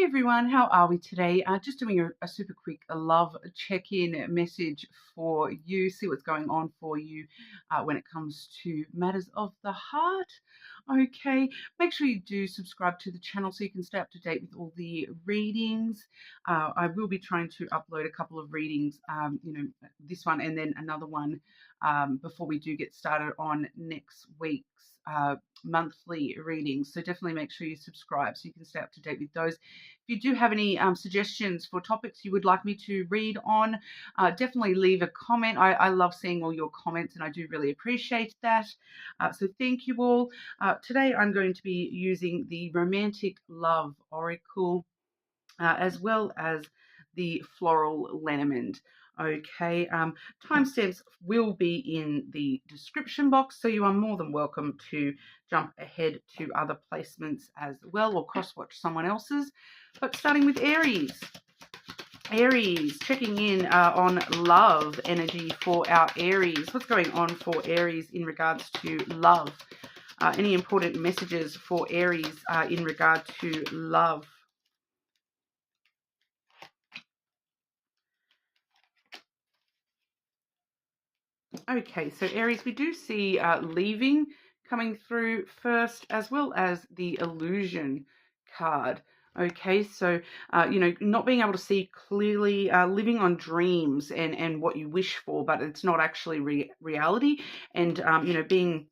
everyone, how are we today? Just doing a super quick love check-in message for you, see what's going on for you when it comes to matters of the heart. Okay, make sure you do subscribe to the channel so you can stay up to date with all the readings. I will be trying to upload a couple of readings, this one and then another one before we do get started on next week's monthly readings. So definitely make sure you subscribe so you can stay up to date with those. If you do have any suggestions for topics you would like me to read on, definitely leave a comment. I love seeing all your comments and I do really appreciate that. So thank you all. Today I'm going to be using the Romantic Love Oracle as well as the Floral Lenormand. Okay, timestamps will be in the description box, so you are more than welcome to jump ahead to other placements as well or cross-watch someone else's. But starting with Aries. Aries, checking in on love energy for our Aries. What's going on for Aries in regards to love? Any important messages for Aries in regard to love? Okay, so Aries, we do see leaving coming through first, as well as the illusion card. Okay, so, not being able to see clearly, living on dreams and what you wish for, but it's not actually reality, and, being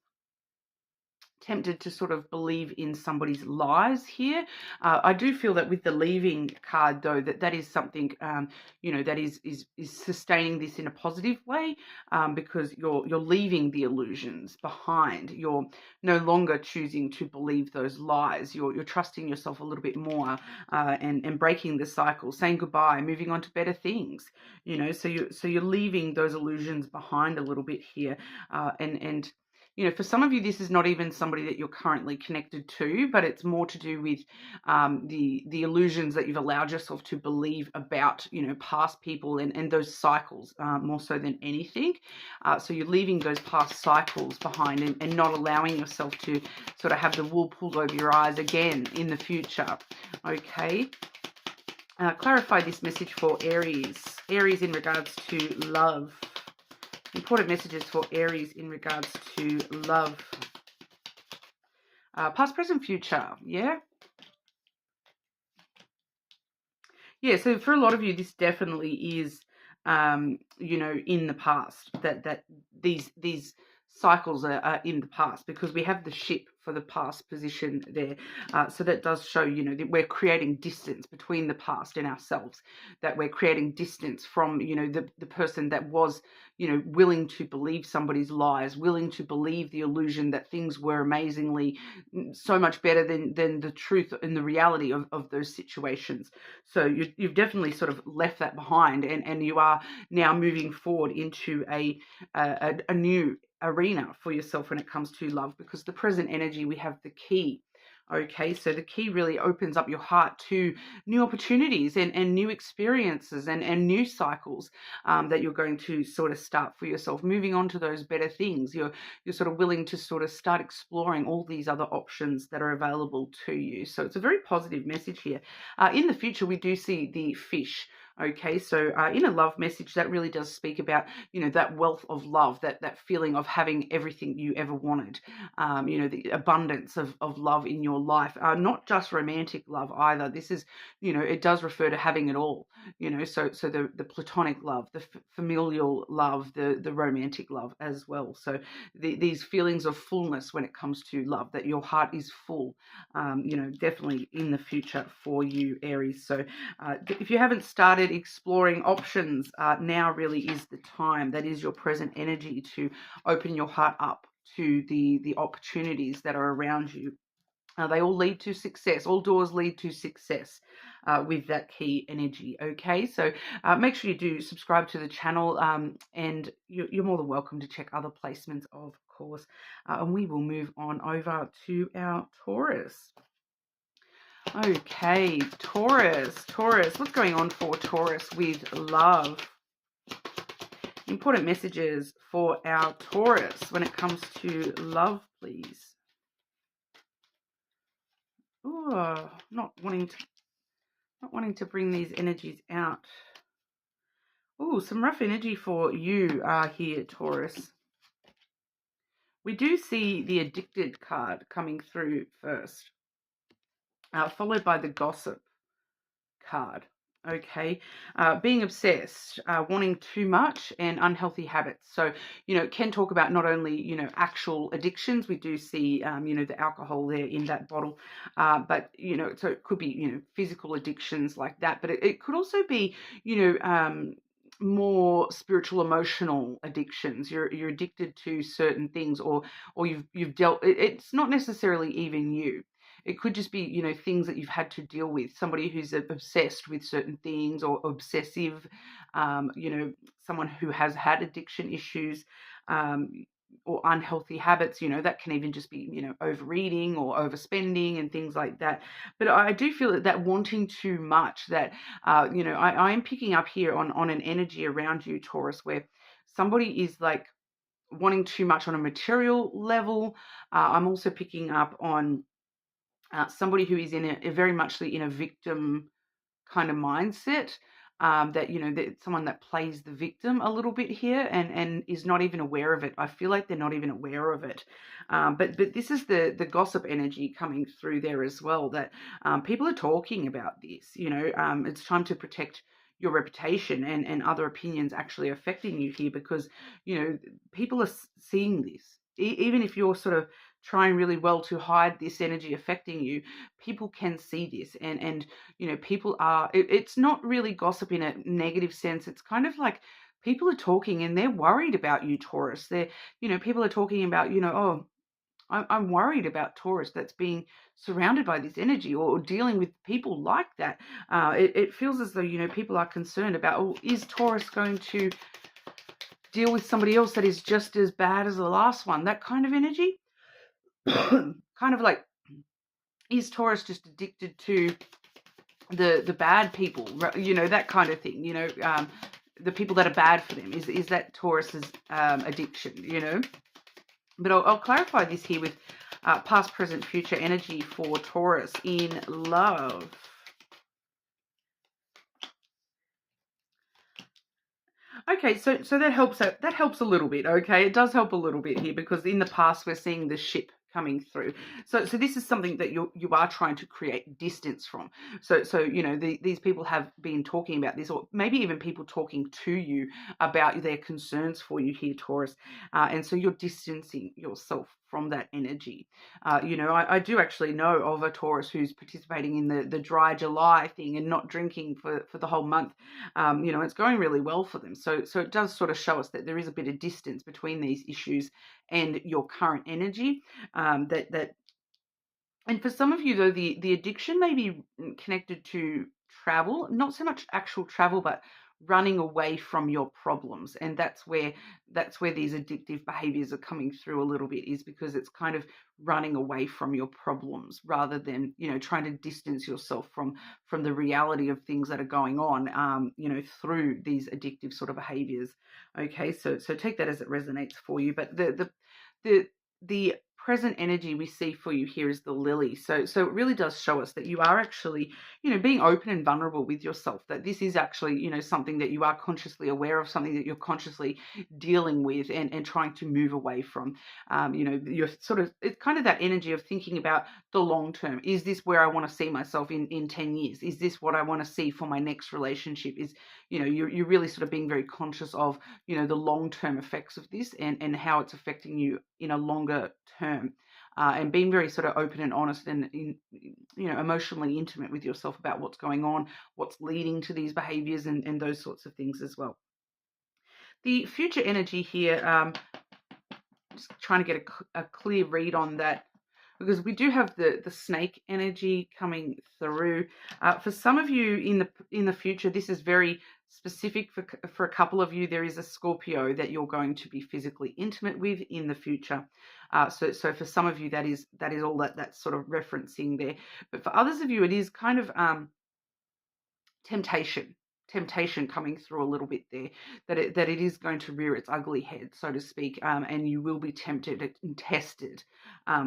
tempted to sort of believe in somebody's lies here. I do feel that with the leaving card, though, that is something, that is sustaining this in a positive way, because you're leaving the illusions behind. You're no longer choosing to believe those lies. You're trusting yourself a little bit more, and breaking the cycle, saying goodbye, moving on to better things. So you're leaving those illusions behind a little bit here, and for some of you, this is not even somebody that you're currently connected to, but it's more to do with the illusions that you've allowed yourself to believe about, past people and those cycles, more so than anything. So you're leaving those past cycles behind and not allowing yourself to sort of have the wool pulled over your eyes again in the future. Okay. Clarify this message for Aries. Aries in regards to love. Important messages for Aries in regards to love. Past, present, future. Yeah. Yeah, so for a lot of you, this definitely is, in the past. That these cycles are in the past, because we have the ship for the past position there. So that does show, that we're creating distance between the past and ourselves, that we're creating distance from, the person that was, willing to believe somebody's lies, willing to believe the illusion that things were amazingly so much better than the truth and the reality of those situations. So you've definitely sort of left that behind, and you are now moving forward into a new arena for yourself when it comes to love, because the present energy, we have the key. Okay, so the key really opens up your heart to new opportunities and new experiences and new cycles that you're going to sort of start for yourself, moving on to those better things. You're sort of willing to sort of start exploring all these other options that are available to you. So it's a very positive message here. In the future, we do see the fish. Okay, so in a love message, that really does speak about, that wealth of love, that feeling of having everything you ever wanted, the abundance of love in your life, not just romantic love either. This is, it does refer to having it all, so the platonic love, the familial love, the romantic love as well. So these feelings of fullness when it comes to love, that your heart is full, definitely in the future for you, Aries. So if you haven't started exploring options, now really is the time. That is your present energy to open your heart up to the opportunities that are around you. They all lead to success. All doors lead to success with that key energy. Okay, so make sure you do subscribe to the channel, and you're more than welcome to check other placements, of course. And we will move on over to our Taurus. Okay, Taurus, what's going on for Taurus with love? Important messages for our Taurus when it comes to love, please. Oh, not wanting to Not wanting to bring these energies out. Oh, some rough energy for you here, Taurus. We do see the addicted card coming through first, followed by the gossip card. Okay, being obsessed, wanting too much, and unhealthy habits. So, can talk about not only, actual addictions. We do see, the alcohol there in that bottle, but, so it could be, physical addictions like that. But it could also be, more spiritual, emotional addictions. You're addicted to certain things, or you've dealt. It's not necessarily even you. It could just be, things that you've had to deal with. Somebody who's obsessed with certain things, or obsessive, someone who has had addiction issues, or unhealthy habits, that can even just be, overeating or overspending and things like that. But I do feel that wanting too much, that, I am picking up here on an energy around you, Taurus, where somebody is like wanting too much on a material level. I'm also picking up on somebody who is in a very much in a victim kind of mindset, that, that someone that plays the victim a little bit here, and is not even aware of it. I feel like they're not even aware of it. But this is the gossip energy coming through there as well, that people are talking about this. It's time to protect your reputation, and other opinions actually affecting you here, because, people are seeing this. Even if you're sort of trying really well to hide this energy affecting you, people can see this, and people are, it's not really gossip in a negative sense. It's kind of like people are talking and they're worried about you, Taurus. They're, people are talking about, oh, I'm worried about Taurus that's being surrounded by this energy, or dealing with people like that. It feels as though, people are concerned about, oh, is Taurus going to deal with somebody else that is just as bad as the last one? That kind of energy. Kind of like, is Taurus just addicted to the bad people, that kind of thing, the people that are bad for them, is that Taurus's addiction. But I'll clarify this here with past, present, future energy for Taurus in love. Okay, so that helps. That helps a little bit. Okay, it does help a little bit here, because in the past we're seeing the ship coming through. So this is something that you are trying to create distance from. So these people have been talking about this, or maybe even people talking to you about their concerns for you here, Taurus, and so you're distancing yourself from that energy. I do actually know of a Taurus who's participating in the dry July thing and not drinking for the whole month. It's going really well for them. So it does sort of show us that there is a bit of distance between these issues and your current energy. And for some of you, though, the addiction may be connected to travel, not so much actual travel, but running away from your problems. And that's where these addictive behaviors are coming through a little bit, is because it's kind of running away from your problems, rather than, trying to distance yourself from the reality of things that are going on, through these addictive sort of behaviors. Okay, so take that as it resonates for you. But the present energy we see for you here is the lily. So it really does show us that you are actually, being open and vulnerable with yourself, that this is actually, something that you are consciously aware of, something that you're consciously dealing with, and trying to move away from. You're sort of, it's kind of that energy of thinking about the long term. Is this where I want to see myself in 10 years? Is this what I want to see for my next relationship? Is, you're really sort of being very conscious of, the long-term effects of this, and how it's affecting you in a longer term, and being very sort of open and honest, and emotionally intimate with yourself about what's going on, what's leading to these behaviors, and those sorts of things as well. The future energy here, just trying to get a clear read on that, because we do have the snake energy coming through. For some of you in the future, this is very specific. For a couple of you, there is a Scorpio that you're going to be physically intimate with in the future. So for some of you, that is all that's sort of referencing there. But for others of you, it is kind of temptation coming through a little bit there, that it is going to rear its ugly head, so to speak, and you will be tempted and tested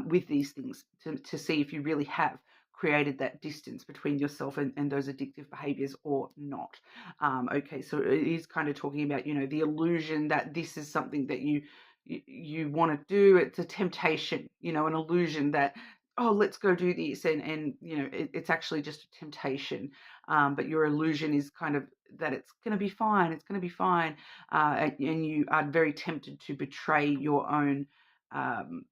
with these things to see if you really have created that distance between yourself and those addictive behaviors or not. Okay, so it is kind of talking about, you know, the illusion that this is something that you want to do. It's a temptation, you know, an illusion that, oh, let's go do this, and you know, it's actually just a temptation. But your illusion is kind of that it's going to be fine, it's going to be fine, and you are very tempted to betray your own um,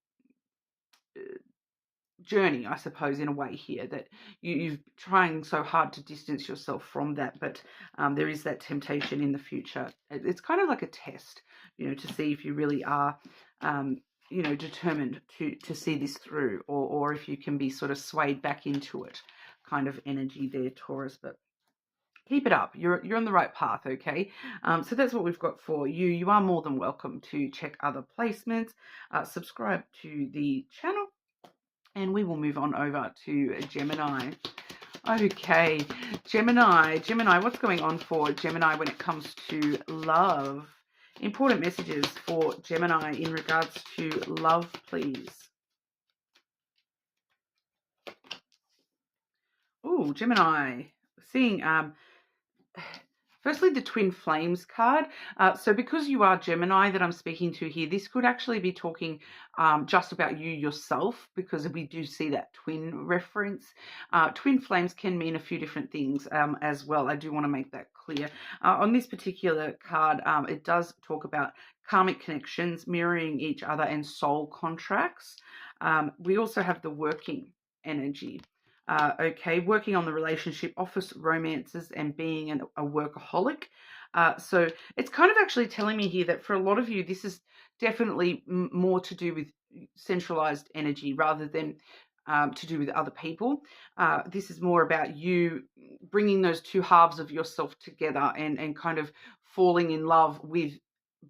journey, I suppose, in a way here, that you're trying so hard to distance yourself from that, but there is that temptation in the future. It's kind of like a test, you know, to see if you really are, you know, determined to see this through, or if you can be sort of swayed back into it, kind of energy there, Taurus. But keep it up. You're on the right path, okay? So that's what we've got for you. You are more than welcome to check other placements, subscribe to the channel, and we will move on over to Gemini. Okay, Gemini, what's going on for Gemini when it comes to love? Important messages for Gemini in regards to love, please. Oh, Gemini, seeing firstly, the Twin Flames card. So because you are Gemini that I'm speaking to here, this could actually be talking just about you yourself, because we do see that twin reference. Twin flames can mean a few different things as well. I do want to make that clear. On this particular card, it does talk about karmic connections, mirroring each other, and soul contracts. We also have the working energy. Okay, working on the relationship, office romances, and being a workaholic. So it's kind of actually telling me here that for a lot of you, this is definitely more to do with centralized energy rather than to do with other people. This is more about you bringing those two halves of yourself together and kind of falling in love with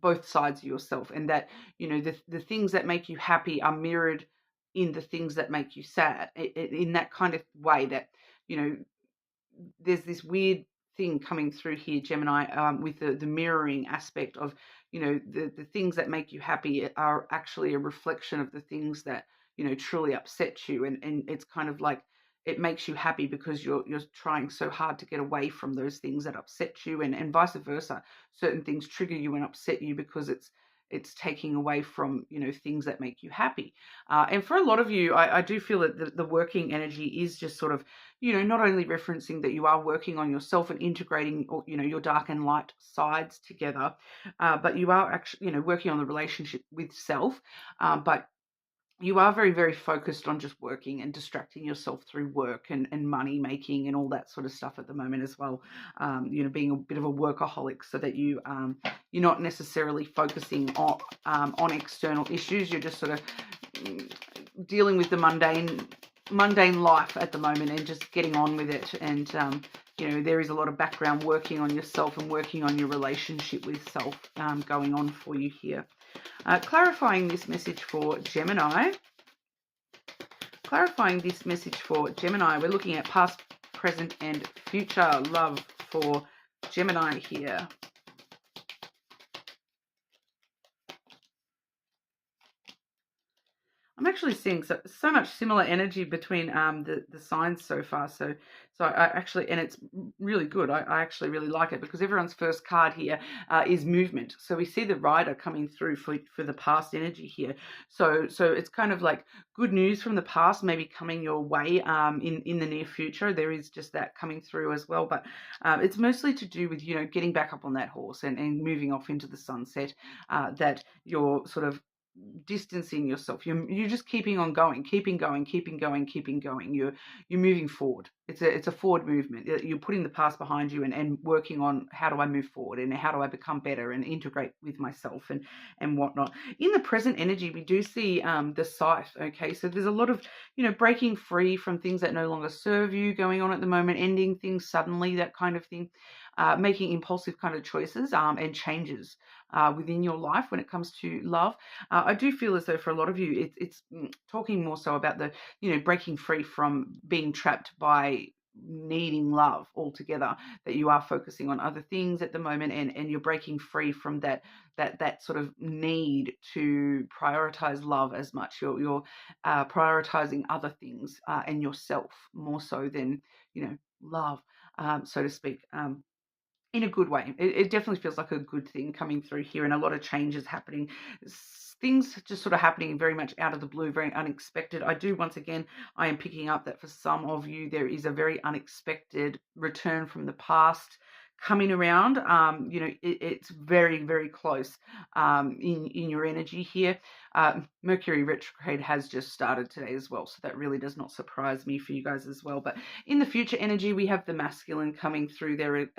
both sides of yourself, and that, you know, the things that make you happy are mirrored in the things that make you sad, in that kind of way, that, you know, there's this weird thing coming through here, Gemini, with the mirroring aspect of, you know, the things that make you happy are actually a reflection of the things that, you know, truly upset you, and it's kind of like it makes you happy because you're trying so hard to get away from those things that upset you, and vice versa. Certain things trigger you and upset you because it's taking away from, you know, things that make you happy. And for a lot of you, I do feel that the working energy is just sort of, you know, not only referencing that you are working on yourself and integrating, you know, your dark and light sides together, but you are actually, you know, working on the relationship with self, but you are very, very focused on just working and distracting yourself through work and money making and all that sort of stuff at the moment as well. You know, being a bit of a workaholic, so that you're not necessarily focusing on external issues. You're just sort of dealing with the mundane life at the moment and just getting on with it. And you know, there is a lot of background working on yourself and working on your relationship with self going on for you here. Clarifying this message for Gemini. Clarifying this message for Gemini. We're looking at past, present, and future love for Gemini here. I'm actually seeing so much similar energy between the signs so far. So I actually, and it's really good. I actually really like it, because everyone's first card here is movement. So we see the rider coming through for the past energy here. So it's kind of like good news from the past maybe coming your way in the near future. There is just that coming through as well. But it's mostly to do with, you know, getting back up on that horse and moving off into the sunset, that you're sort of distancing yourself. You're just keeping on going, keeping going. You're moving forward. It's a forward movement. You're putting the past behind you and working on, how do I move forward and how do I become better and integrate with myself and whatnot. In the present energy, we do see the scythe. Okay, so there's a lot of, you know, breaking free from things that no longer serve you going on at the moment, ending things suddenly, that kind of thing. Making impulsive kind of choices and changes within your life when it comes to love. I do feel as though for a lot of you, it's talking more so about the, you know, breaking free from being trapped by needing love altogether, that you are focusing on other things at the moment, and you're breaking free from that sort of need to prioritize love as much. You're prioritizing other things and yourself more so than, love, so to speak. In a good way. It definitely feels like a good thing coming through here, and a lot of changes happening. Things just sort of happening very much out of the blue, very unexpected. Once again, I am picking up that for some of you, there is a very unexpected return from the past coming around. It's very, very close in your energy here. Mercury retrograde has just started today as well, so that really does not surprise me for you guys as well. But in the future energy, we have the masculine coming through there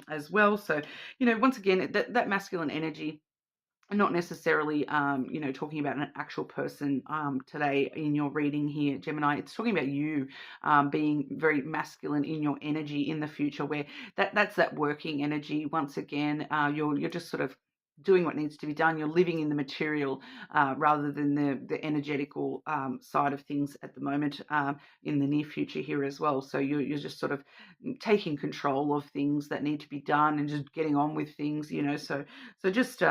as well. So, once again, that masculine energy, not necessarily, talking about an actual person today in your reading here, Gemini. It's talking about you being very masculine in your energy in the future, where that's that working energy. Once again, you're just sort of doing what needs to be done. You're living in the material rather than the energetical side of things at the moment in the near future here as well. So you're just sort of taking control of things that need to be done and just getting on with things, so just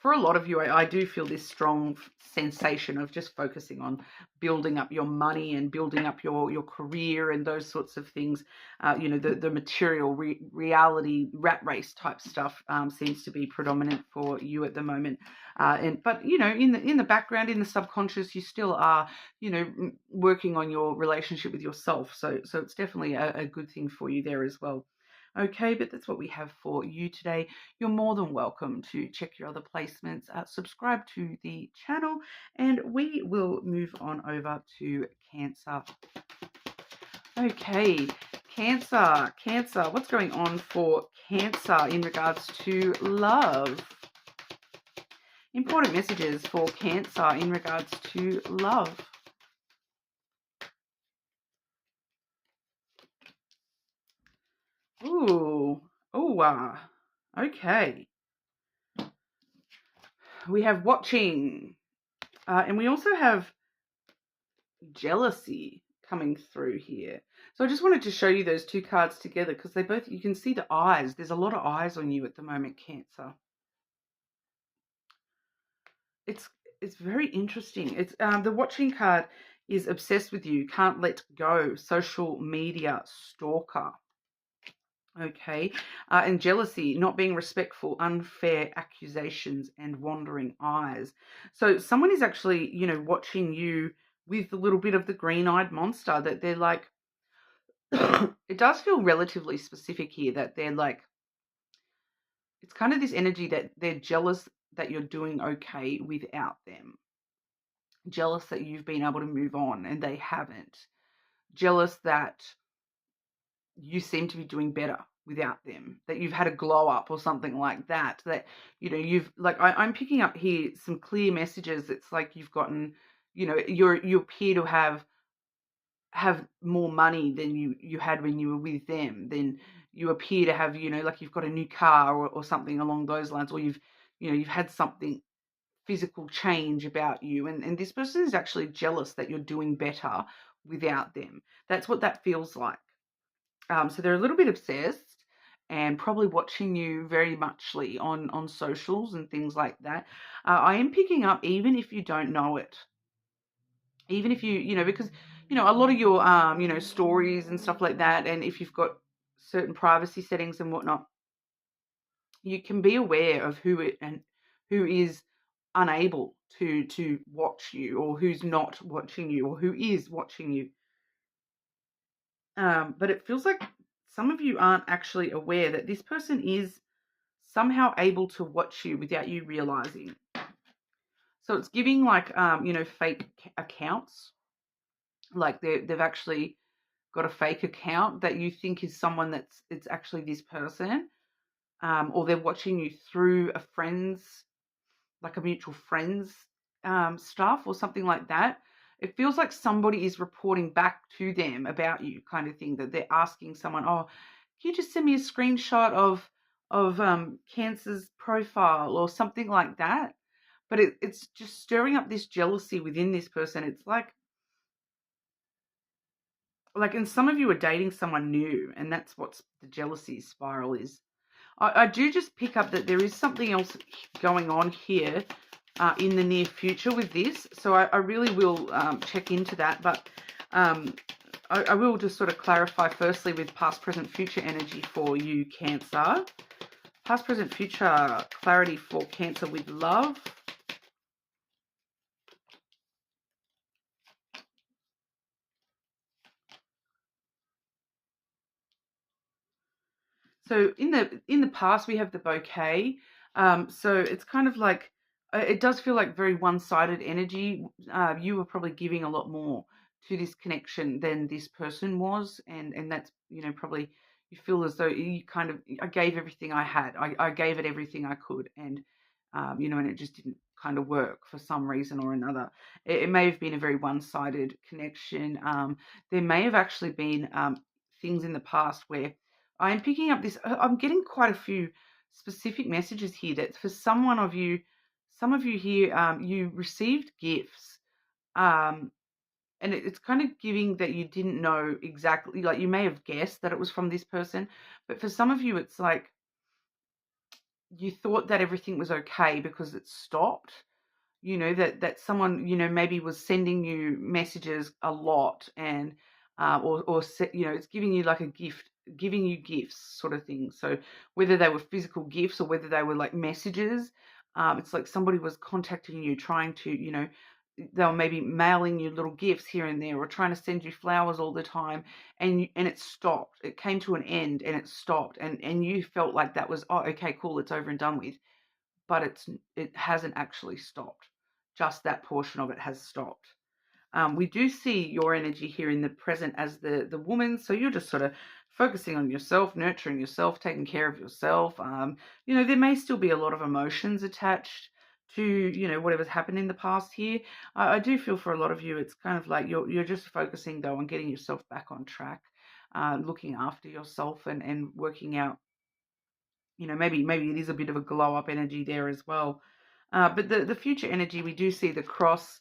for a lot of you, I do feel this strong sensation of just focusing on building up your money and building up your career and those sorts of things. The material reality rat race type stuff seems to be predominant for you at the moment. But in the background, in the subconscious, you still are, working on your relationship with yourself. So it's definitely a good thing for you there as well. Okay, but that's what we have for you today. You're more than welcome to check your other placements, subscribe to the channel, and we will move on over to Cancer. Okay, Cancer, what's going on for Cancer in regards to love? Important messages for Cancer in regards to love. Ooh, okay. We have watching, and we also have jealousy coming through here. So I just wanted to show you those two cards together because you can see the eyes. There's a lot of eyes on you at the moment, Cancer. It's very interesting. It's the watching card is obsessed with you, can't let go, social media stalker. Okay, and jealousy, not being respectful, unfair accusations, and wandering eyes. So someone is actually, watching you with a little bit of the green-eyed monster, that they're like, it does feel relatively specific here, that they're like, it's kind of this energy that they're jealous that you're doing okay without them. Jealous that you've been able to move on and they haven't. Jealous that you seem to be doing better without them, that you've had a glow up or something like that, that, you've like, I'm picking up here some clear messages. It's like you've gotten, you appear to have more money than you had when you were with them. Then you appear to have, like you've got a new car or something along those lines, or you've had something physical change about you. And this person is actually jealous that you're doing better without them. That's what that feels like. So they're a little bit obsessed and probably watching you very muchly on socials and things like that. I am picking up, even if you don't know it, even if because, a lot of your, stories and stuff like that, and if you've got certain privacy settings and whatnot, you can be aware of who is unable to watch you, or who's not watching you, or who is watching you. But it feels like some of you aren't actually aware that this person is somehow able to watch you without you realizing. So it's giving like, fake accounts. Like they've actually got a fake account that you think is someone it's actually this person. Or they're watching you through a friend's, like a mutual friend's stuff or something like that. It feels like somebody is reporting back to them about you, kind of thing, that they're asking someone, oh, can you just send me a screenshot of Cancer's profile or something like that? But it's just stirring up this jealousy within this person. It's like like, and some of you are dating someone new, and that's what's the jealousy spiral is. I do just pick up that there is something else going on here in the near future with this. So I really will check into that. But I will just sort of clarify firstly with past, present, future energy for you, Cancer. Past, present, future clarity for Cancer with love. So in the past we have the bouquet. So it's kind of like it does feel like very one-sided energy. You were probably giving a lot more to this connection than this person was, and that's probably you feel as though you kind of I gave everything I had. I gave it everything I could, and and it just didn't kind of work for some reason or another. It may have been a very one-sided connection. There may have actually been things in the past where I am picking up this. I'm getting quite a few specific messages here that for some of you here, you received gifts, um, and it's kind of giving that you didn't know exactly. Like you may have guessed that it was from this person, but for some of you, it's like you thought that everything was okay because it stopped. That someone maybe was sending you messages a lot, and it's giving you like a gift, giving you gifts sort of thing. So whether they were physical gifts or whether they were like messages, it's like somebody was contacting you trying to they were maybe mailing you little gifts here and there or trying to send you flowers all the time, and it stopped. It came to an end and it stopped, and you felt like that was, oh, okay, cool, it's over and done with. But it hasn't actually stopped. Just that portion of it has stopped. We do see your energy here in the present as the woman, so you're just sort of focusing on yourself, nurturing yourself, taking care of yourself. There may still be a lot of emotions attached to whatever's happened in the past here. I do feel for a lot of you, it's kind of like you're just focusing though on getting yourself back on track, looking after yourself and working out. Maybe it is a bit of a glow up energy there as well. But the future energy, we do see the cross.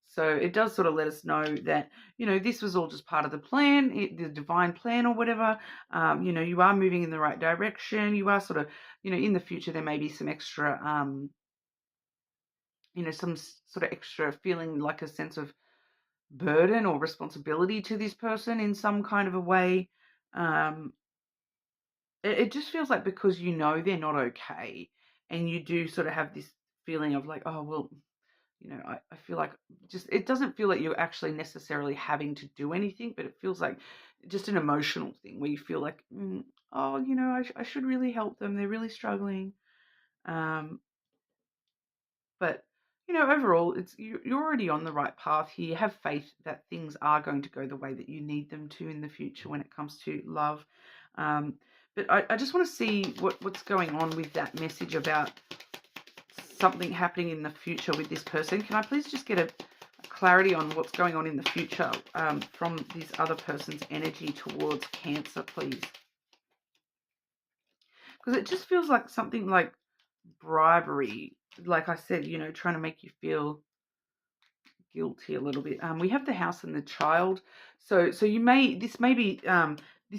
So it does sort of let us know that, this was all just part of the plan, the divine plan or whatever. You are moving in the right direction. You are sort of, in the future, there may be some extra, some sort of extra feeling like a sense of burden or responsibility to this person in some kind of a way. Um, it just feels like because they're not okay, and you do sort of have this feeling of like, oh, well, I feel like just it doesn't feel like you're actually necessarily having to do anything, but it feels like just an emotional thing where you feel like, oh, I should really help them. They're really struggling. Um, but, overall, you're already on the right path here. Have faith that things are going to go the way that you need them to in the future when it comes to love. Um, but I just want to see what's going on with that message about something happening in the future with this person. Can I please just get a clarity on what's going on in the future from this other person's energy towards Cancer, please? Because it just feels like something like bribery. Like I said, trying to make you feel guilty a little bit. We have the house and the child. So this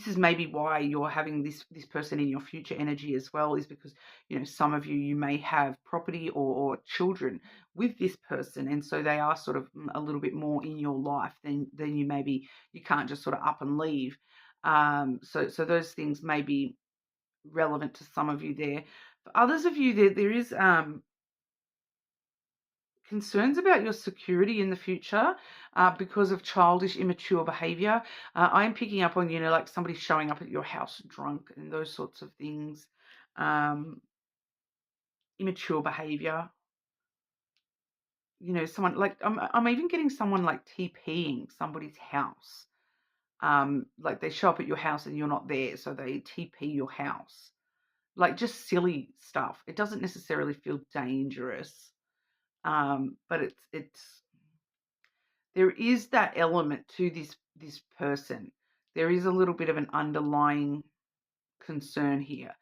is maybe why you're having this person in your future energy as well, is because some of you may have property or children with this person, and so they are sort of a little bit more in your life than you can't just sort of up and leave. So those things may be relevant to some of you there. For others of you, there is concerns about your security in the future because of childish, immature behavior. I'm picking up on, like somebody showing up at your house drunk and those sorts of things. Immature behavior. Someone like, I'm even getting someone like TPing somebody's house. Like they show up at your house and you're not there, so they TP your house. Like just silly stuff. It doesn't necessarily feel dangerous. But it's there is that element to this person. There is a little bit of an underlying concern here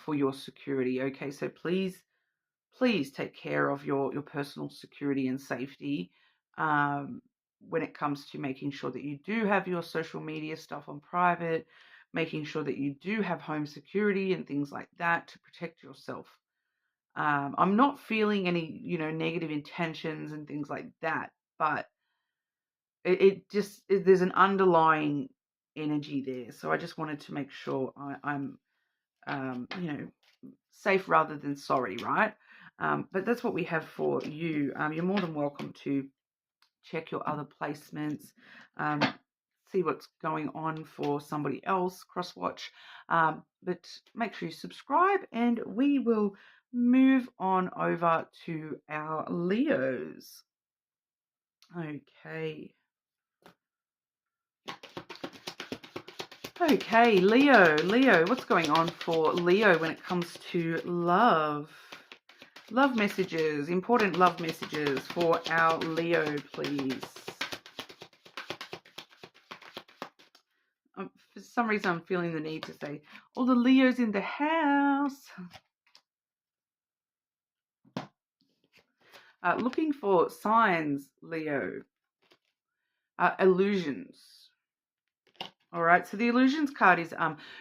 for your security. Okay, so please take care of your personal security and safety. when it comes to making sure that you do have your social media stuff on private, making sure that you do have home security and things like that to protect yourself. I'm not feeling any, negative intentions and things like that, but there's an underlying energy there. So I just wanted to make sure I'm, safe rather than sorry, right? But that's what we have for you. You're more than welcome to check your other placements, see what's going on for somebody else, cross-watch. But make sure you subscribe, and we will move on over to our Leos. Okay, Leo, what's going on for Leo when it comes to love? Love messages, important love messages for our Leo, please. For some reason, I'm feeling the need to say, all the Leos in the house. Looking for signs, Leo. Illusions. All right, so the illusions card is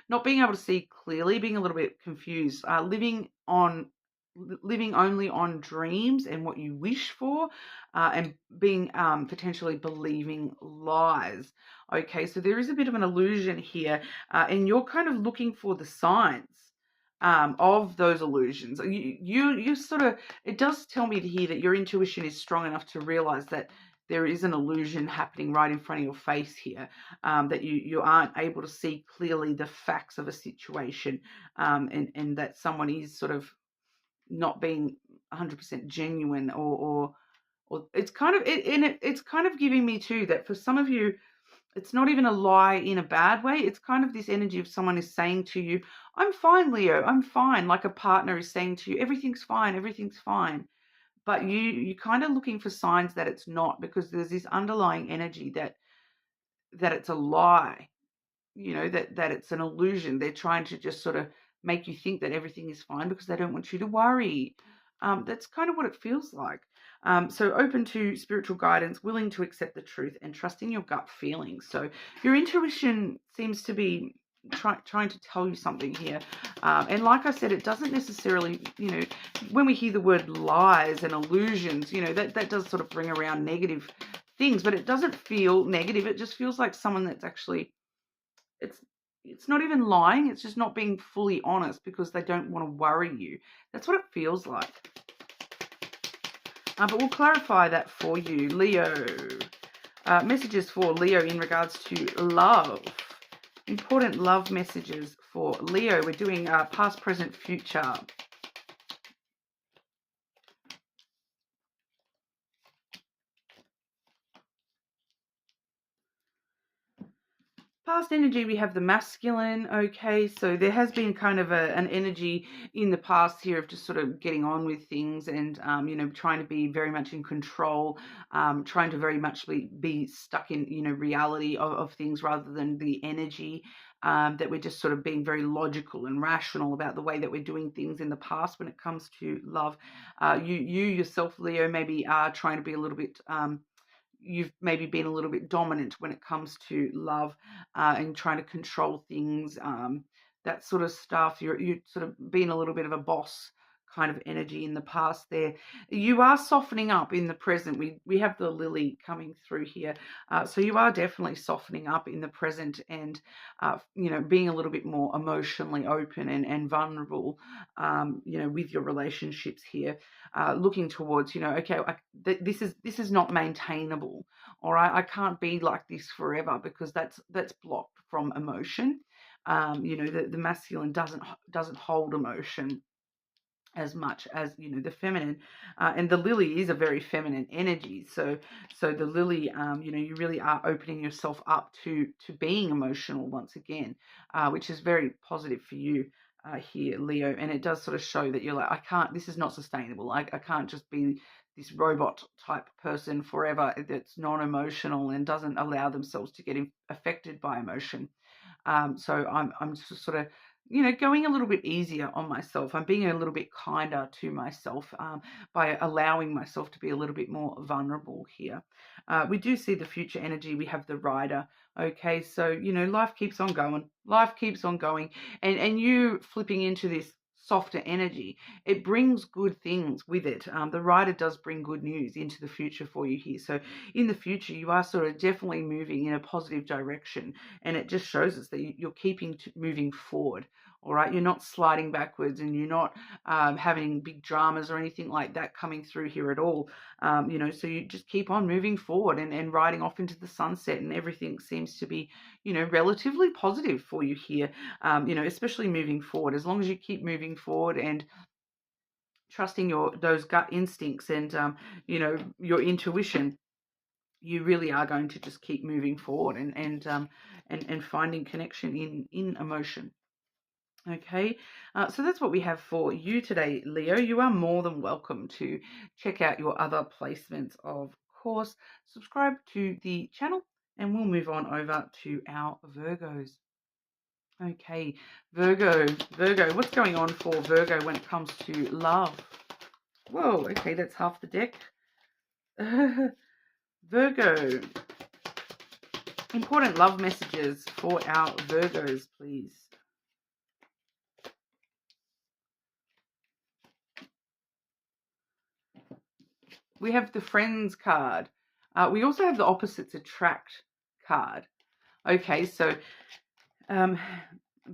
not being able to see clearly, being a little bit confused, living only on dreams and what you wish for, and being potentially believing lies. Okay, so there is a bit of an illusion here, and you're kind of looking for the signs of those illusions. You sort of, it does tell me to hear that your intuition is strong enough to realize that there is an illusion happening right in front of your face here, that you aren't able to see clearly the facts of a situation, and that someone is sort of not being 100% genuine, or it's kind of it's kind of giving me too that for some of you it's not even a lie in a bad way. It's kind of this energy of someone is saying to you, I'm fine, Leo, I'm fine. Like a partner is saying to you, everything's fine. But you're kind of looking for signs that it's not, because there's this underlying energy that it's a lie, that it's an illusion. They're trying to just sort of make you think that everything is fine because they don't want you to worry. That's kind of what it feels like. So open to spiritual guidance, willing to accept the truth, and trusting your gut feelings. So your intuition seems to be trying to tell you something here. And like I said, it doesn't necessarily, when we hear the word lies and illusions, that does sort of bring around negative things, but it doesn't feel negative. It just feels like someone that's actually, it's not even lying. It's just not being fully honest because they don't want to worry you. That's what it feels like. But we'll clarify that for you, Leo. Messages for Leo in regards to love. Important love messages for Leo. We're doing past, present, future. Past energy, we have the masculine. Okay, so there has been kind of an energy in the past here of just sort of getting on with things and, trying to be very much in control, trying to very much be stuck in, reality of things rather than the energy, that we're just sort of being very logical and rational about the way that we're doing things in the past when it comes to love. You yourself, Leo, maybe are trying to be a little bit... you've maybe been a little bit dominant when it comes to love, and trying to control things, that sort of stuff. You're sort of being a little bit of a boss kind of energy in the past there. You are softening up in the present. We have the lily coming through here. So you are definitely softening up in the present and, being a little bit more emotionally open and vulnerable, with your relationships here. Looking towards, okay, this is not maintainable. All right, I can't be like this forever because that's blocked from emotion. The masculine doesn't hold emotion as much as the feminine, and the lily is a very feminine energy. So the lily, you really are opening yourself up to being emotional once again, which is very positive for you here, Leo. And it does sort of show that you're like, this is not sustainable. I can't just be this robot type person forever that's non-emotional and doesn't allow themselves to get affected by emotion. So I'm just sort of you know, going a little bit easier on myself. I'm being a little bit kinder to myself by allowing myself to be a little bit more vulnerable here. We do see the future energy. We have the rider. Okay, so, you know, life keeps on going. Life keeps on going. And you flipping into this softer energy, it brings good things with it. The rider does bring good news into the future for you here. So in the future, you are sort of definitely moving in a positive direction. And it just shows us that you're keeping moving forward. All right, you're not sliding backwards, and you're not having big dramas or anything like that coming through here at all. You know, so you just keep on moving forward and riding off into the sunset, and everything seems to be, you know, relatively positive for you here. You know, especially moving forward. As long as you keep moving forward and trusting those gut instincts and you know, your intuition, you really are going to just keep moving forward and finding connection in emotion. Okay, so that's what we have for you today, Leo. You are more than welcome to check out your other placements, of course. Subscribe to the channel, and we'll move on over to our Virgos. Okay, Virgo, what's going on for Virgo when it comes to love? Whoa, okay, that's half the deck. Virgo, important love messages for our Virgos, please. We have the Friends card. We also have the Opposites Attract card. Okay, so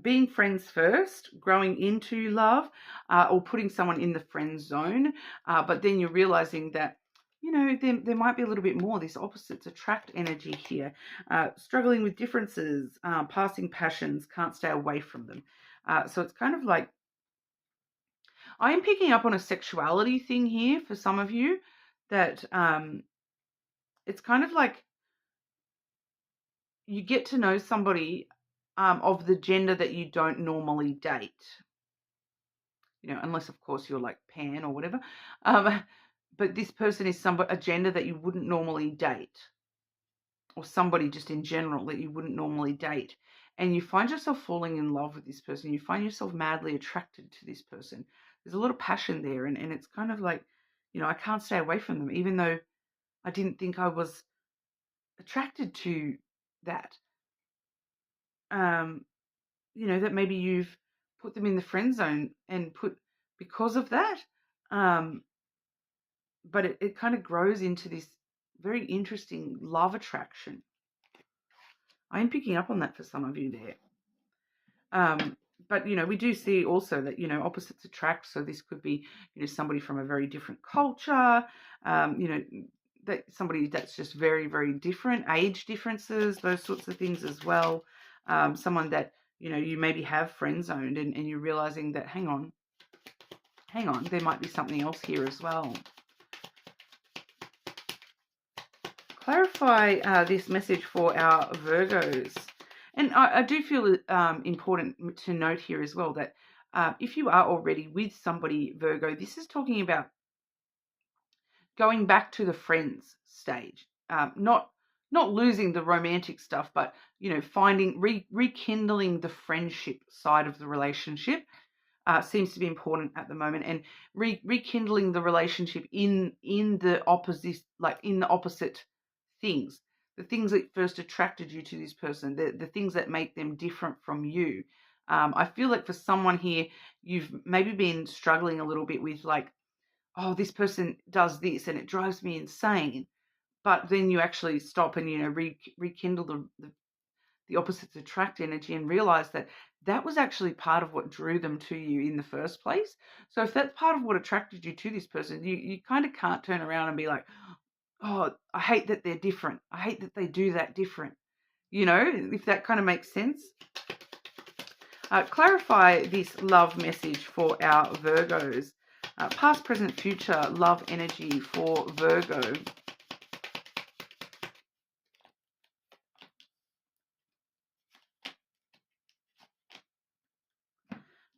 being friends first, growing into love, or putting someone in the friend zone, but then you're realizing that, you know, there might be a little bit more, this Opposites Attract energy here. Struggling with differences, passing passions, can't stay away from them. So it's kind of like, I am picking up on a sexuality thing here for some of you, that it's kind of like you get to know somebody of the gender that you don't normally date. You know, unless of course you're like pan or whatever. But this person is a gender that you wouldn't normally date, or somebody just in general that you wouldn't normally date. And you find yourself falling in love with this person. You find yourself madly attracted to this person. There's a lot of passion there, and it's kind of like, you know, I can't stay away from them, even though I didn't think I was attracted to that. You know, that maybe you've put them in the friend zone and because of that. But it kind of grows into this very interesting love attraction. I'm picking up on that for some of you there. But, you know, we do see also that, you know, opposites attract. So this could be, you know, somebody from a very different culture, you know, that somebody that's just very, very different, age differences, those sorts of things as well. Someone that, you know, you maybe have friend zoned, and you're realizing that, hang on, there might be something else here as well. Clarify this message for our Virgos. And I do feel it important to note here as well that if you are already with somebody, Virgo, this is talking about going back to the friends stage, not losing the romantic stuff, but, you know, finding rekindling the friendship side of the relationship. Seems to be important at the moment, and rekindling the relationship in the opposite, like in the opposite things, the things that first attracted you to this person, the things that make them different from you. I feel like for someone here, you've maybe been struggling a little bit with like, oh, this person does this and it drives me insane. But then you actually stop and, you know, rekindle the opposites attract energy and realize that that was actually part of what drew them to you in the first place. So if that's part of what attracted you to this person, you kind of can't turn around and be like, oh, I hate that they're different. I hate that they do that different. You know, if that kind of makes sense. Clarify this love message for our Virgos. Past, present, future love energy for Virgo.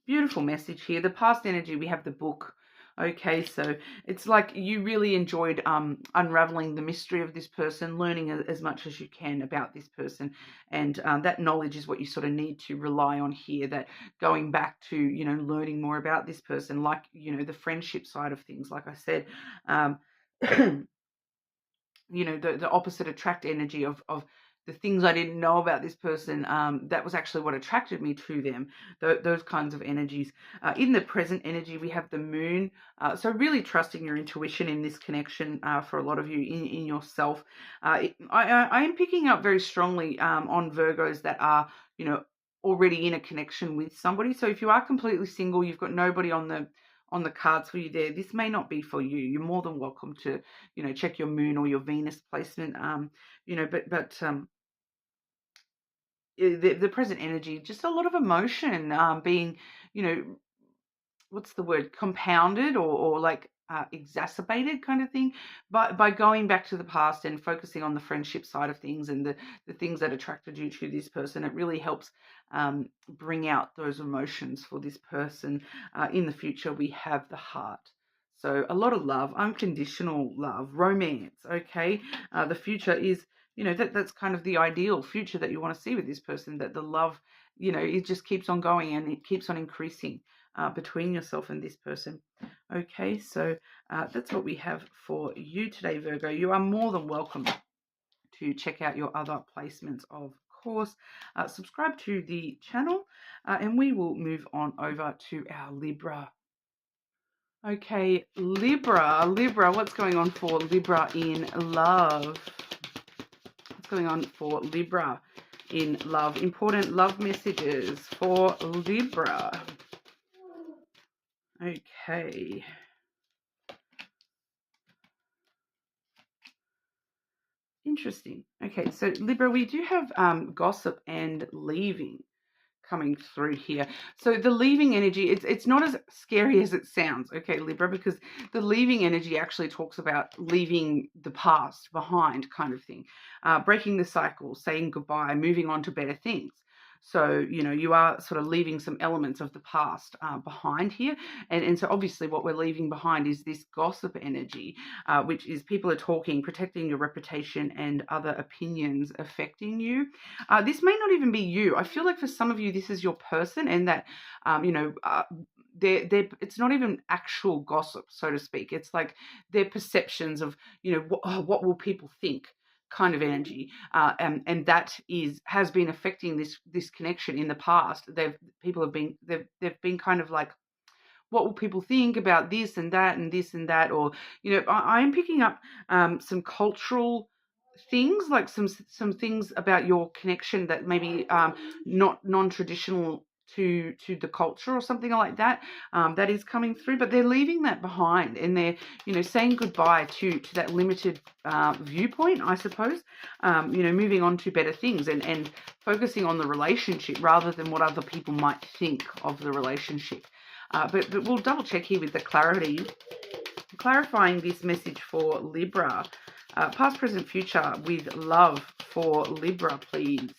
Beautiful message here. The past energy, we have the book. Okay, so it's like you really enjoyed unraveling the mystery of this person, learning as much as you can about this person, and that knowledge is what you sort of need to rely on here. That going back to, you know, learning more about this person, like, you know, the friendship side of things, like I said, um, you know, the opposite attract energy of the things I didn't know about this person. That was actually what attracted me to them. Those kinds of energies. In the present energy, we have the moon. So really trusting your intuition in this connection for a lot of you in yourself. I am picking up very strongly on Virgos that are, you know, already in a connection with somebody. So if you are completely single, you've got nobody on the cards for you there, this may not be for you. You're more than welcome to, you know, check your moon or your Venus placement. You know, but the present energy, just a lot of emotion being, you know, what's the word, compounded or like exacerbated kind of thing, but by going back to the past and focusing on the friendship side of things and the things that attracted you to this person, it really helps bring out those emotions for this person. In the future, we have the heart. So a lot of love, unconditional love, romance. Okay, the future is, you know, that's kind of the ideal future that you want to see with this person. That the love, you know, it just keeps on going and it keeps on increasing between yourself and this person. Okay, so that's what we have for you today, Virgo. You are more than welcome to check out your other placements, of course. Subscribe to the channel, and we will move on over to our Libra. Okay, Libra, what's going on for Libra in love? What's going on for Libra in love? Important love messages for Libra. Okay. Interesting. Okay, so Libra, we do have gossip and leaving coming through here. So the leaving energy, it's not as scary as it sounds, okay, Libra, because the leaving energy actually talks about leaving the past behind kind of thing, breaking the cycle, saying goodbye, moving on to better things. So, you know, you are sort of leaving some elements of the past behind here. And so obviously what we're leaving behind is this gossip energy, which is people are talking, protecting your reputation and other opinions affecting you. This may not even be you. I feel like for some of you, this is your person, and that, you know, it's not even actual gossip, so to speak. It's like their perceptions of, you know, what will people think kind of energy, and that has been affecting this connection in the past. They've been kind of like, what will people think about this and that and this and that, or, you know, I'm picking up some cultural things, like some things about your connection that maybe not non-traditional to the culture or something like that, that is coming through, but they're leaving that behind, and they're, you know, saying goodbye to that limited viewpoint, I suppose, you know, moving on to better things and focusing on the relationship rather than what other people might think of the relationship. But we'll double check here with the clarity, clarifying this message for Libra. Past, present, future with love for Libra, please.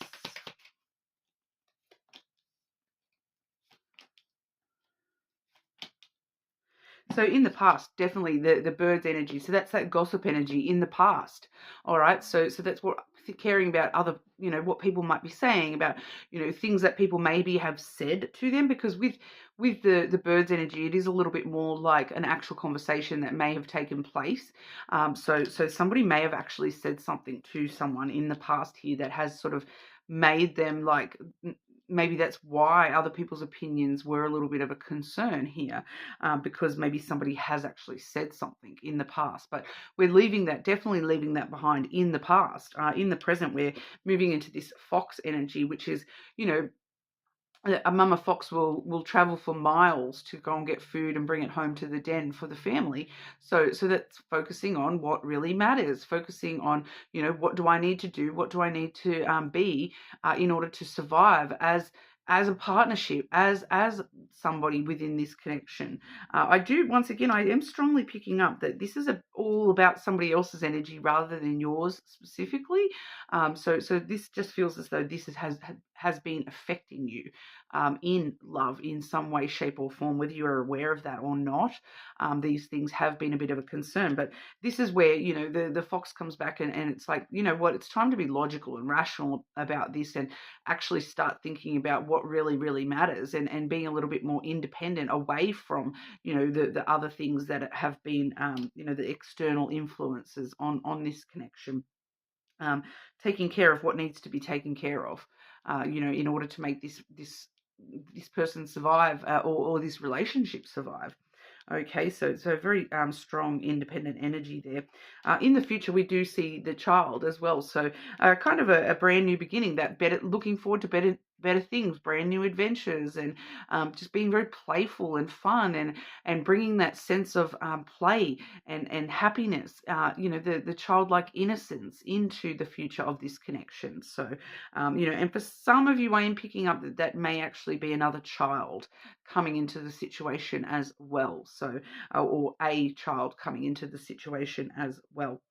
So in the past, definitely the bird's energy. So that's that gossip energy in the past. All right. So that's what caring about other, you know, what people might be saying about, you know, things that people maybe have said to them, because with the bird's energy, it is a little bit more like an actual conversation that may have taken place. So somebody may have actually said something to someone in the past here that has sort of made them like, maybe that's why other people's opinions were a little bit of a concern here, because maybe somebody has actually said something in the past. But we're definitely leaving that behind in the past. In the present, we're moving into this fox energy, which is, you know, a mama fox will travel for miles to go and get food and bring it home to the den for the family. So that's focusing on what really matters, focusing on, you know, what do I need to do, what do I need to be in order to survive as a partnership, as somebody within this connection. I am strongly picking up that this is all about somebody else's energy rather than yours specifically. So this just feels as though this has been affecting you in love in some way, shape, or form, whether you're aware of that or not. These things have been a bit of a concern, but this is where, you know, the fox comes back and it's like, you know what, it's time to be logical and rational about this and actually start thinking about what really, really matters, and being a little bit more independent away from, you know, the other things that have been, you know, the external influences on this connection. Taking care of what needs to be taken care of, you know, in order to make this person survive, or this relationship survive. Okay, so very strong independent energy there. In the future, we do see the child as well. So kind of a brand new beginning, that better, looking forward to better things, brand new adventures, and just being very playful and fun, and bringing that sense of play and happiness, you know, the childlike innocence into the future of this connection. So, you know, and for some of you, I am picking up that may actually be another child coming into the situation as well. So, or a child coming into the situation as well.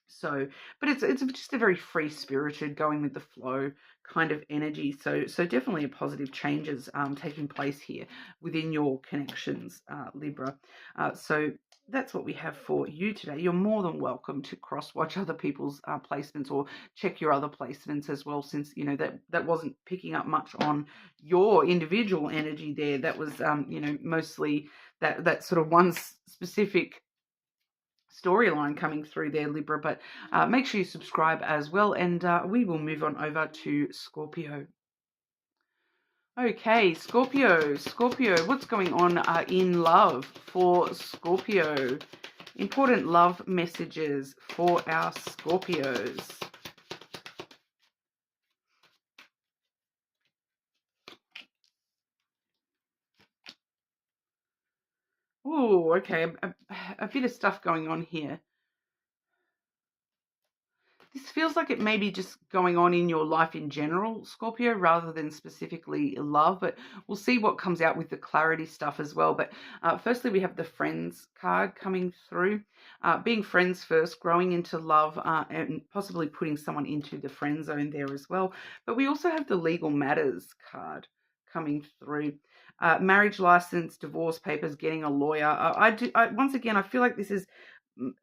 So, but it's just a very free spirited, going with the flow kind of energy. So definitely a positive changes taking place here within your connections, Libra. So that's what we have for you today. You're more than welcome to cross watch other people's placements, or check your other placements as well, since, you know, that wasn't picking up much on your individual energy there. That was you know, mostly that sort of one specific storyline coming through there, Libra. But make sure you subscribe as well, and we will move on over to Scorpio. Okay, Scorpio, what's going on in love for Scorpio? Important love messages for our Scorpios. Oh, okay, a bit of stuff going on here. This feels like it may be just going on in your life in general, Scorpio, rather than specifically love, but we'll see what comes out with the clarity stuff as well. But firstly, we have the friends card coming through. Being friends first, growing into love, and possibly putting someone into the friend zone there as well. But we also have the legal matters card coming through. Marriage license, divorce papers, getting a lawyer. Once again, I feel like this is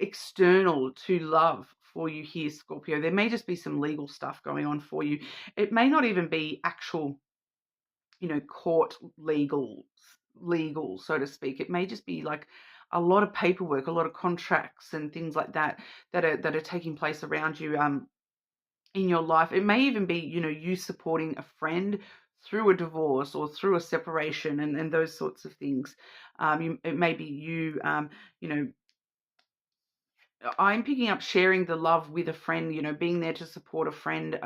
external to love for you here, Scorpio. There may just be some legal stuff going on for you. It may not even be actual, you know, court legal, so to speak. It may just be like a lot of paperwork, a lot of contracts and things like that are taking place around you in your life. It may even be, you know, you supporting a friend through a divorce or through a separation, and those sorts of things. It may be you, you know, I'm picking up sharing the love with a friend, you know, being there to support a friend,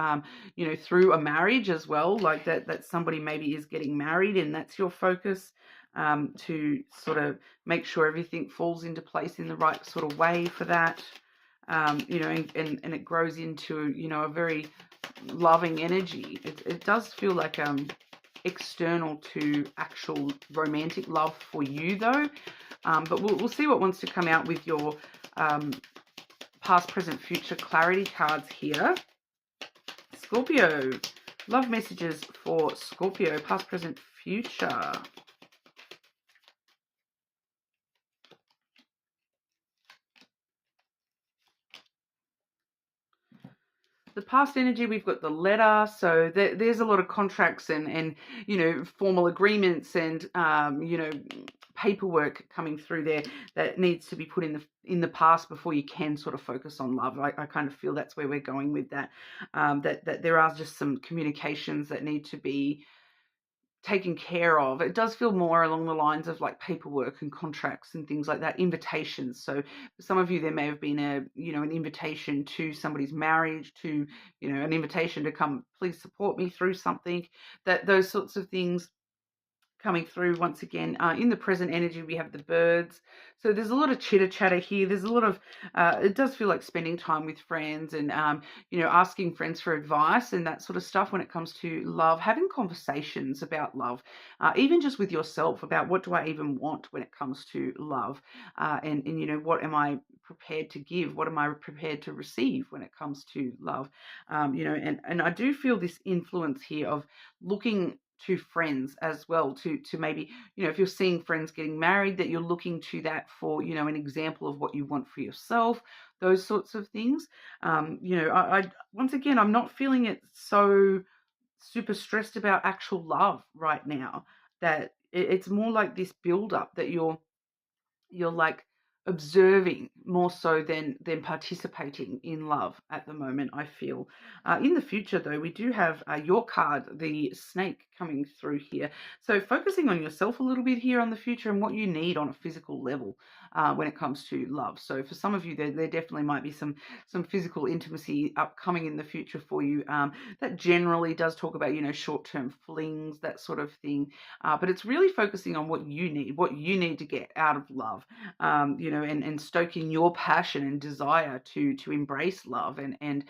you know, through a marriage as well, like that somebody maybe is getting married and that's your focus, to sort of make sure everything falls into place in the right sort of way for that, you know, and it grows into, you know, a very loving energy. It does feel like external to actual romantic love for you though, but we'll see what wants to come out with your past, present, future clarity cards here. Scorpio, love messages for Scorpio, past, present, future. The past energy, we've got the letter, so there's a lot of contracts and you know, formal agreements and you know, paperwork coming through there that needs to be put in the past before you can sort of focus on love. I kind of feel that's where we're going with that. That there are just some communications that need to be taken care of. It does feel more along the lines of like paperwork and contracts and things like that, invitations. So for some of you, there may have been an invitation to somebody's marriage, to, you know, an invitation to come, please support me through something, those sorts of things coming through once again. In the present energy, we have the birds. So there's a lot of chitter chatter here. There's a lot of, it does feel like spending time with friends and, you know, asking friends for advice and that sort of stuff when it comes to love, having conversations about love, even just with yourself about what do I even want when it comes to love, and you know, what am I prepared to give? What am I prepared to receive when it comes to love? And I do feel this influence here of looking to friends as well, to maybe, if you're seeing friends getting married, that you're looking to that for, an example of what you want for yourself, those sorts of things. I once again, I'm not feeling it so super stressed about actual love right now, that it's more like this build up that you're like observing more so than participating in love at the moment, I feel. In the future, though, we do have your card, the snake, coming through here. So focusing on yourself a little bit here on the future and what you need on a physical level when it comes to love. So for some of you, there definitely might be some physical intimacy upcoming in the future for you. That generally does talk about, short-term flings, that sort of thing. But it's really focusing on what you need to get out of love. And stoking your passion and desire to embrace love. And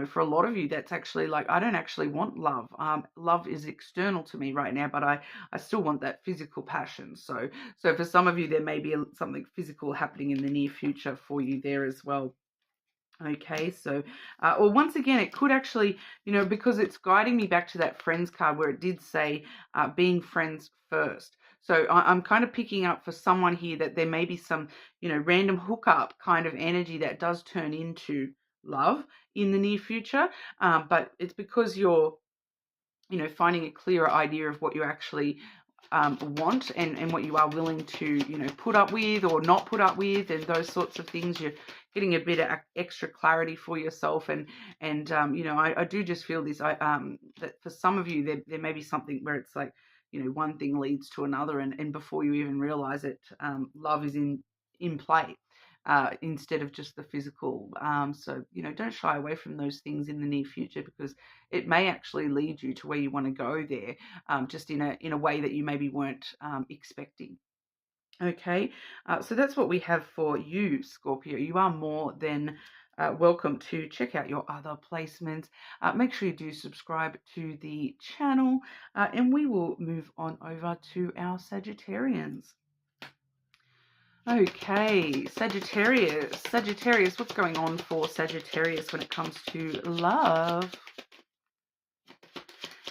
for a lot of you, that's actually like, I don't actually want love. Love is external to me right now, but I still want that physical passion. So for some of you, there may be something physical happening in the near future for you there as well. Okay, so, or once again, it could actually, because it's guiding me back to that friends card where it did say being friends first. So I'm kind of picking up for someone here that there may be some, random hookup kind of energy that does turn into love in the near future. But it's because you're, finding a clearer idea of what you actually want and what you are willing to, put up with or not put up with, and those sorts of things. You're getting a bit of extra clarity for yourself, and I do just feel this. That for some of you, there may be something where it's like, one thing leads to another, and before you even realize it, love is in play. Instead of just the physical. So, don't shy away from those things in the near future, because it may actually lead you to where you want to go there, just in a way that you maybe weren't expecting. Okay, so that's what we have for you, Scorpio. You are more than welcome to check out your other placements. Make sure you do subscribe to the channel, and we will move on over to our Sagittarians. Okay, Sagittarius, what's going on for Sagittarius when it comes to love?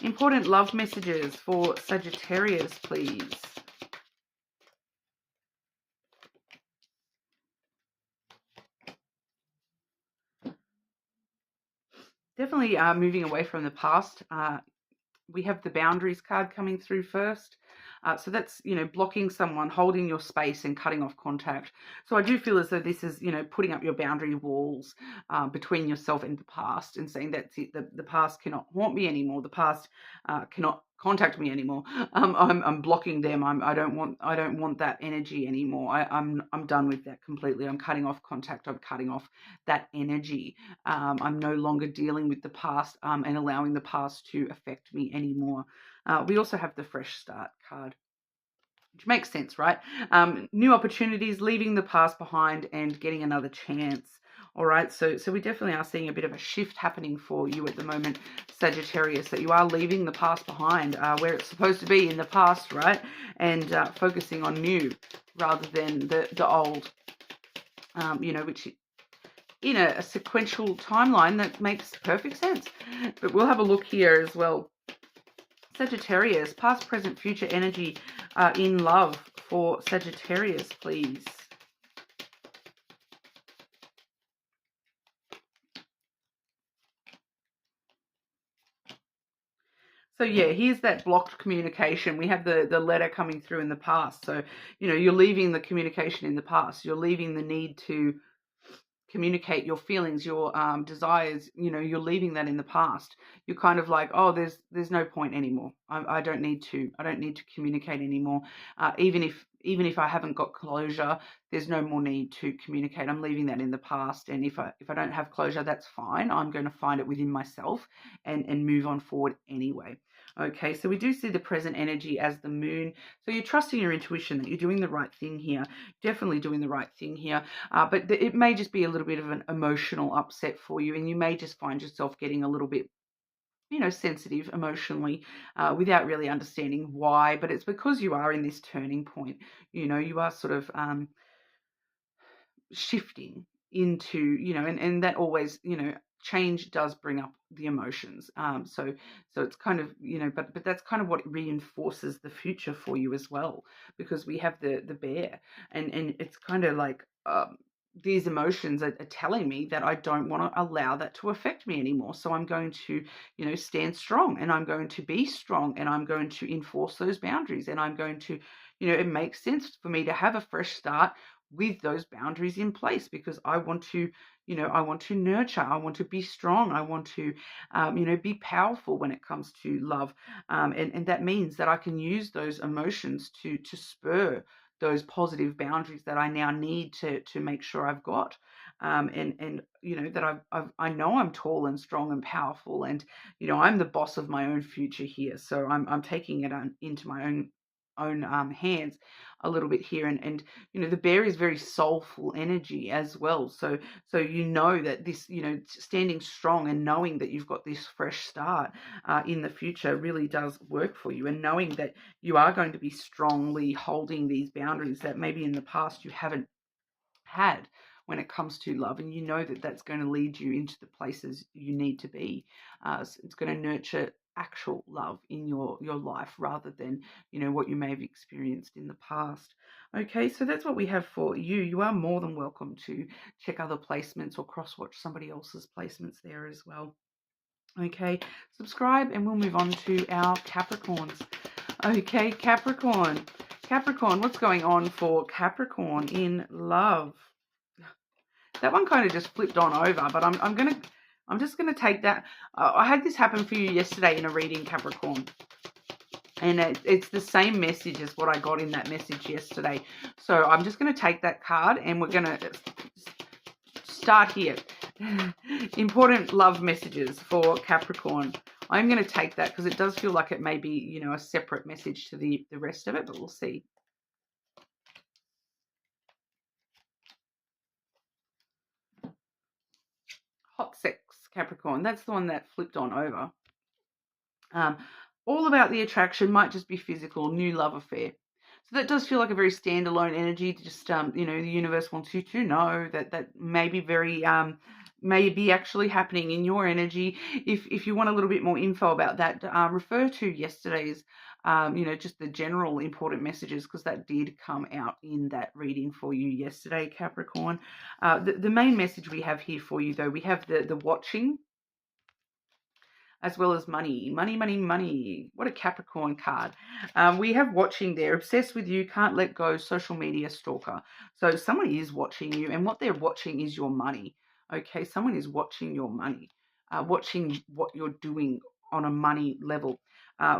Important love messages for Sagittarius, please. Definitely moving away from the past. We have the boundaries card coming through first. So that's, blocking someone, holding your space and cutting off contact. So I do feel as though this is, putting up your boundary walls between yourself and the past, and saying that's it. The past cannot haunt me anymore. The past cannot contact me anymore. I'm blocking them. I don't want that energy anymore. I'm done with that completely. I'm cutting off contact. I'm cutting off that energy. I'm no longer dealing with the past and allowing the past to affect me anymore. We also have the fresh start card, which makes sense, right? New opportunities, leaving the past behind and getting another chance. All right, so we definitely are seeing a bit of a shift happening for you at the moment, Sagittarius, that you are leaving the past behind, where it's supposed to be in the past, right? And focusing on new rather than the old, which in a sequential timeline that makes perfect sense. But we'll have a look here as well. Sagittarius, past, present, future energy in love for Sagittarius, please. So yeah, here's that blocked communication. We have the letter coming through in the past. So, you're leaving the communication in the past. You're leaving the need to communicate your feelings, your desires, you're leaving that in the past. You're kind of like, oh, there's no point anymore. I don't need to communicate anymore. Even if I haven't got closure, there's no more need to communicate. I'm leaving that in the past. And if I don't have closure, that's fine. I'm going to find it within myself and move on forward anyway. Okay, so we do see the present energy as the moon. So you're trusting your intuition that you're doing the right thing here. Definitely doing the right thing here. But it may just be a little bit of an emotional upset for you, and you may just find yourself getting a little bit, sensitive emotionally without really understanding why. But it's because you are in this turning point. You are sort of shifting into, you know, and that always, you know, change does bring up the emotions. So it's kind of, you know, but that's kind of what reinforces the future for you as well, because we have the bear, and it's kind of like, these emotions are telling me that I don't want to allow that to affect me anymore. So I'm going to, you know, stand strong, and I'm going to be strong, and I'm going to enforce those boundaries, and I'm going to, you know, it makes sense for me to have a fresh start with those boundaries in place, because I want to, you know, I want to nurture, I want to be strong, I want to, you know, be powerful when it comes to love. And that means that I can use those emotions to spur those positive boundaries that I now need to make sure I've got. And you know, that I know I'm tall and strong and powerful, and, you know, I'm the boss of my own future here. So I'm taking it into my own hands a little bit here. And you know, the bear is very soulful energy as well. So you know that this, you know, standing strong and knowing that you've got this fresh start in the future really does work for you, and knowing that you are going to be strongly holding these boundaries that maybe in the past you haven't had when it comes to love, and you know that that's going to lead you into the places you need to be. So it's going to nurture actual love in your life, rather than, you know, what you may have experienced in the past. Okay, so that's what we have for you. You are more than welcome to check other placements or cross watch somebody else's placements there as well. Okay, subscribe, and we'll move on to our Capricorns. Okay, Capricorn, what's going on for Capricorn in love? That one kind of just flipped on over, but I'm just gonna take that. I had this happen for you yesterday in a reading, Capricorn, and it's the same message as what I got in that message yesterday. So I'm just gonna take that card, and we're gonna start here. Important love messages for Capricorn. I'm going to take that because it does feel like it may be, you know, a separate message to the rest of it, but we'll see. Hot sex, Capricorn. That's the one that flipped on over. All about the attraction, might just be physical, new love affair. So that does feel like a very standalone energy. Just, you know, the universe wants you to know that may be very, may be actually happening in your energy. If you want a little bit more info about that, refer to yesterday's, you know, just the general important messages, because that did come out in that reading for you yesterday, Capricorn. The main message we have here for you, though, we have the watching, as well as money. Money, money, money. What a Capricorn card. We have watching there. Obsessed with you, can't let go, social media stalker. So someone is watching you, and what they're watching is your money. Okay, someone is watching your money, watching what you're doing on a money level,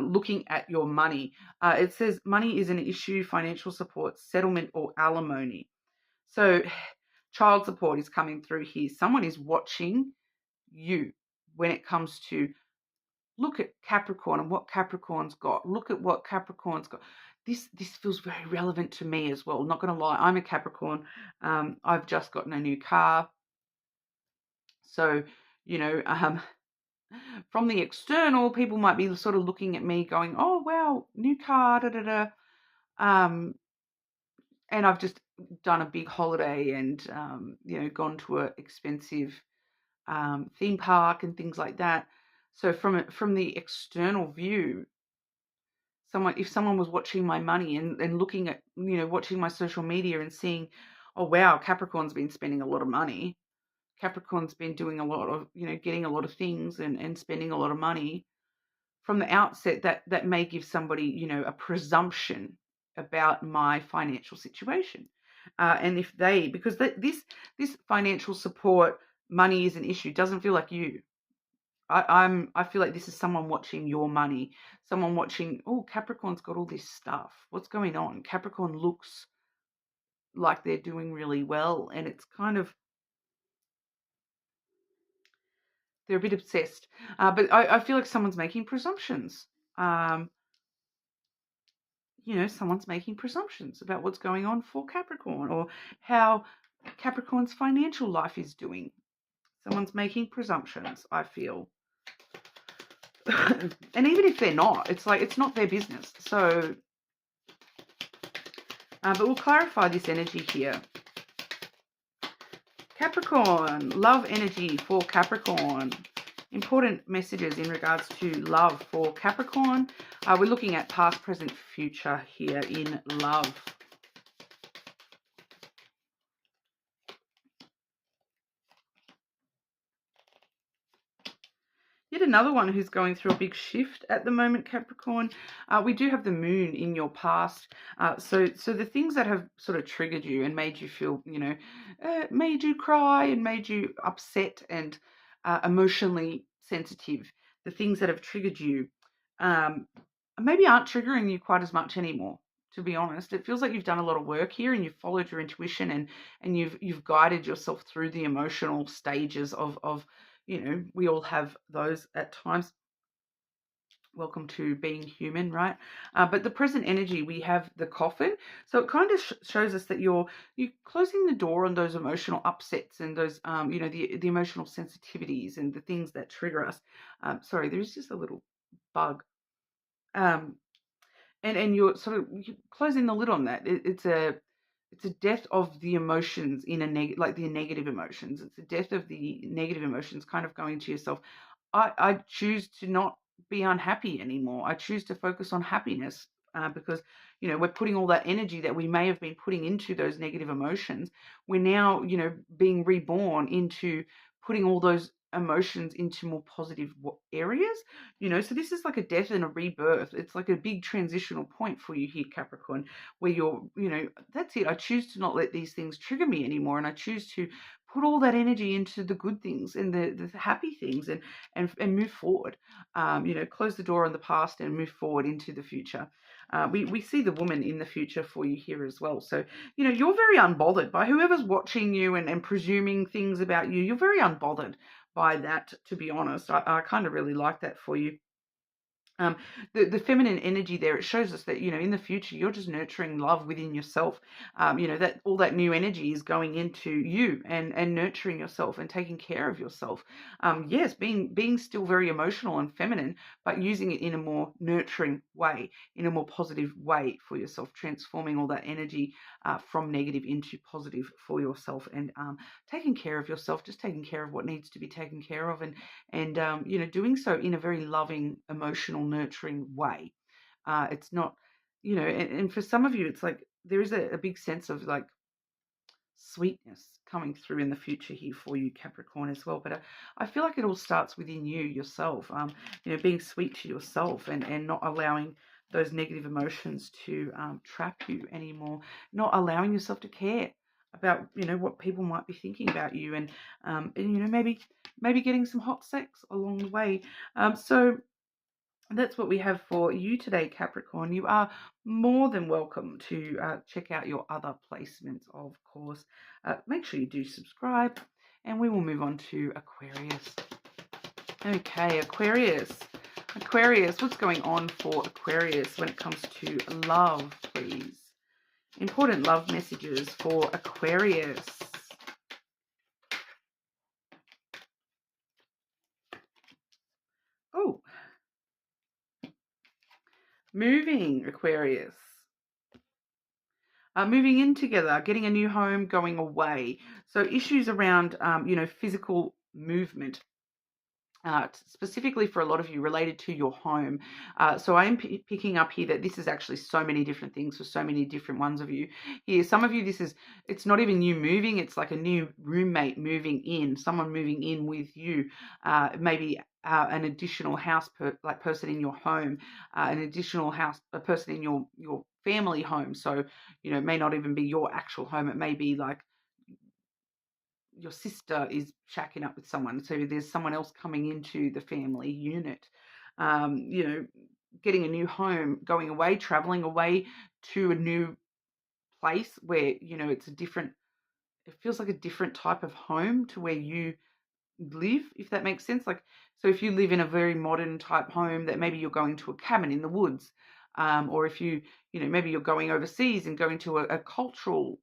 looking at your money. It says money is an issue, financial support, settlement, or alimony. So child support is coming through here. Someone is watching you when it comes to, look at Capricorn and what Capricorn's got. Look at what Capricorn's got. This feels very relevant to me as well. Not going to lie, I'm a Capricorn. I've just gotten a new car. So, you know, from the external, people might be sort of looking at me going, oh, wow, new car, da, da, da. And I've just done a big holiday and, you know, gone to an expensive theme park and things like that. So from the external view, if someone was watching my money and looking at, you know, watching my social media and seeing, oh wow, Capricorn's been spending a lot of money. Capricorn's been doing a lot of, you know, getting a lot of things and spending a lot of money. From the outset, that may give somebody, you know, a presumption about my financial situation. And if they, because this financial support, money is an issue, doesn't feel like you. I feel like this is someone watching your money, someone watching, oh, Capricorn's got all this stuff. What's going on? Capricorn looks like they're doing really well, and it's kind of, they're a bit obsessed. But I feel like someone's making presumptions. You know, someone's making presumptions about what's going on for Capricorn, or how Capricorn's financial life is doing. Someone's making presumptions, I feel. And even if they're not, it's like, it's not their business. So, but we'll clarify this energy here. Capricorn, love energy for Capricorn. Important messages in regards to love for Capricorn. We're looking at past, present, future here in love. Yet another one who's going through a big shift at the moment, Capricorn. We do have the moon in your past. So the things that have sort of triggered you and made you feel, made you cry and made you upset and emotionally sensitive, the things that have triggered you maybe aren't triggering you quite as much anymore. To be honest, it feels like you've done a lot of work here and you've followed your intuition and you've guided yourself through the emotional stages of we all have those at times. Welcome to being human, right? But the present energy, we have the coffin. So it kind of shows us that you're closing the door on those emotional upsets and those, the emotional sensitivities and the things that trigger us. Sorry, there's just a little bug. And you're sort of closing the lid on that. It's a death of the emotions in like the negative emotions. It's a death of the negative emotions, kind of going to yourself. I choose to not be unhappy anymore. I choose to focus on happiness because we're putting all that energy that we may have been putting into those negative emotions. We're now being reborn into putting all those emotions into more positive areas. So this is like a death and a rebirth. It's like a big transitional point for you here, Capricorn, where you're that's it. I choose to not let these things trigger me anymore, and I choose to put all that energy into the good things and the happy things and move forward. Close the door on the past and move forward into the future. We see the woman in the future for you here as well. So, you're very unbothered by whoever's watching you and presuming things about you. You're very unbothered by that, to be honest. I kind of really like that for you. The feminine energy there, it shows us that in the future you're just nurturing love within yourself. That all that new energy is going into you and nurturing yourself and taking care of yourself. Yes, being still very emotional and feminine, but using it in a more nurturing way, in a more positive way for yourself, transforming all that energy from negative into positive for yourself, and taking care of yourself, just taking care of what needs to be taken care of, and doing so in a very loving, emotional, nurturing way. It's not, and for some of you, it's like there is a big sense of like sweetness coming through in the future here for you, Capricorn, as well. But I feel like it all starts within you yourself, being sweet to yourself and not allowing those negative emotions to trap you anymore, not allowing yourself to care about what people might be thinking about you, and maybe getting some hot sex along the way. So that's what we have for you today, Capricorn. You are more than welcome to check out your other placements, of course. Make sure you do subscribe, and we will move on to Aquarius. Okay, Aquarius. Aquarius, what's going on for Aquarius when it comes to love, please? Important love messages for Aquarius. Oh, moving, Aquarius. Moving in together, getting a new home, going away. So issues around, physical movement. Specifically for a lot of you related to your home. So I am picking up here that this is actually so many different things for so many different ones of you here. Some of you, it's not even you moving, it's like a new roommate moving in, someone moving in with you, maybe an additional house person in your home, an additional house, a person in your family home. So, it may not even be your actual home. It may be like your sister is shacking up with someone, so there's someone else coming into the family unit. Getting a new home, going away, traveling away to a new place where it feels like a different type of home to where you live, if that makes sense. Like, so if you live in a very modern type home, that maybe you're going to a cabin in the woods, or if maybe you're going overseas and going to a cultural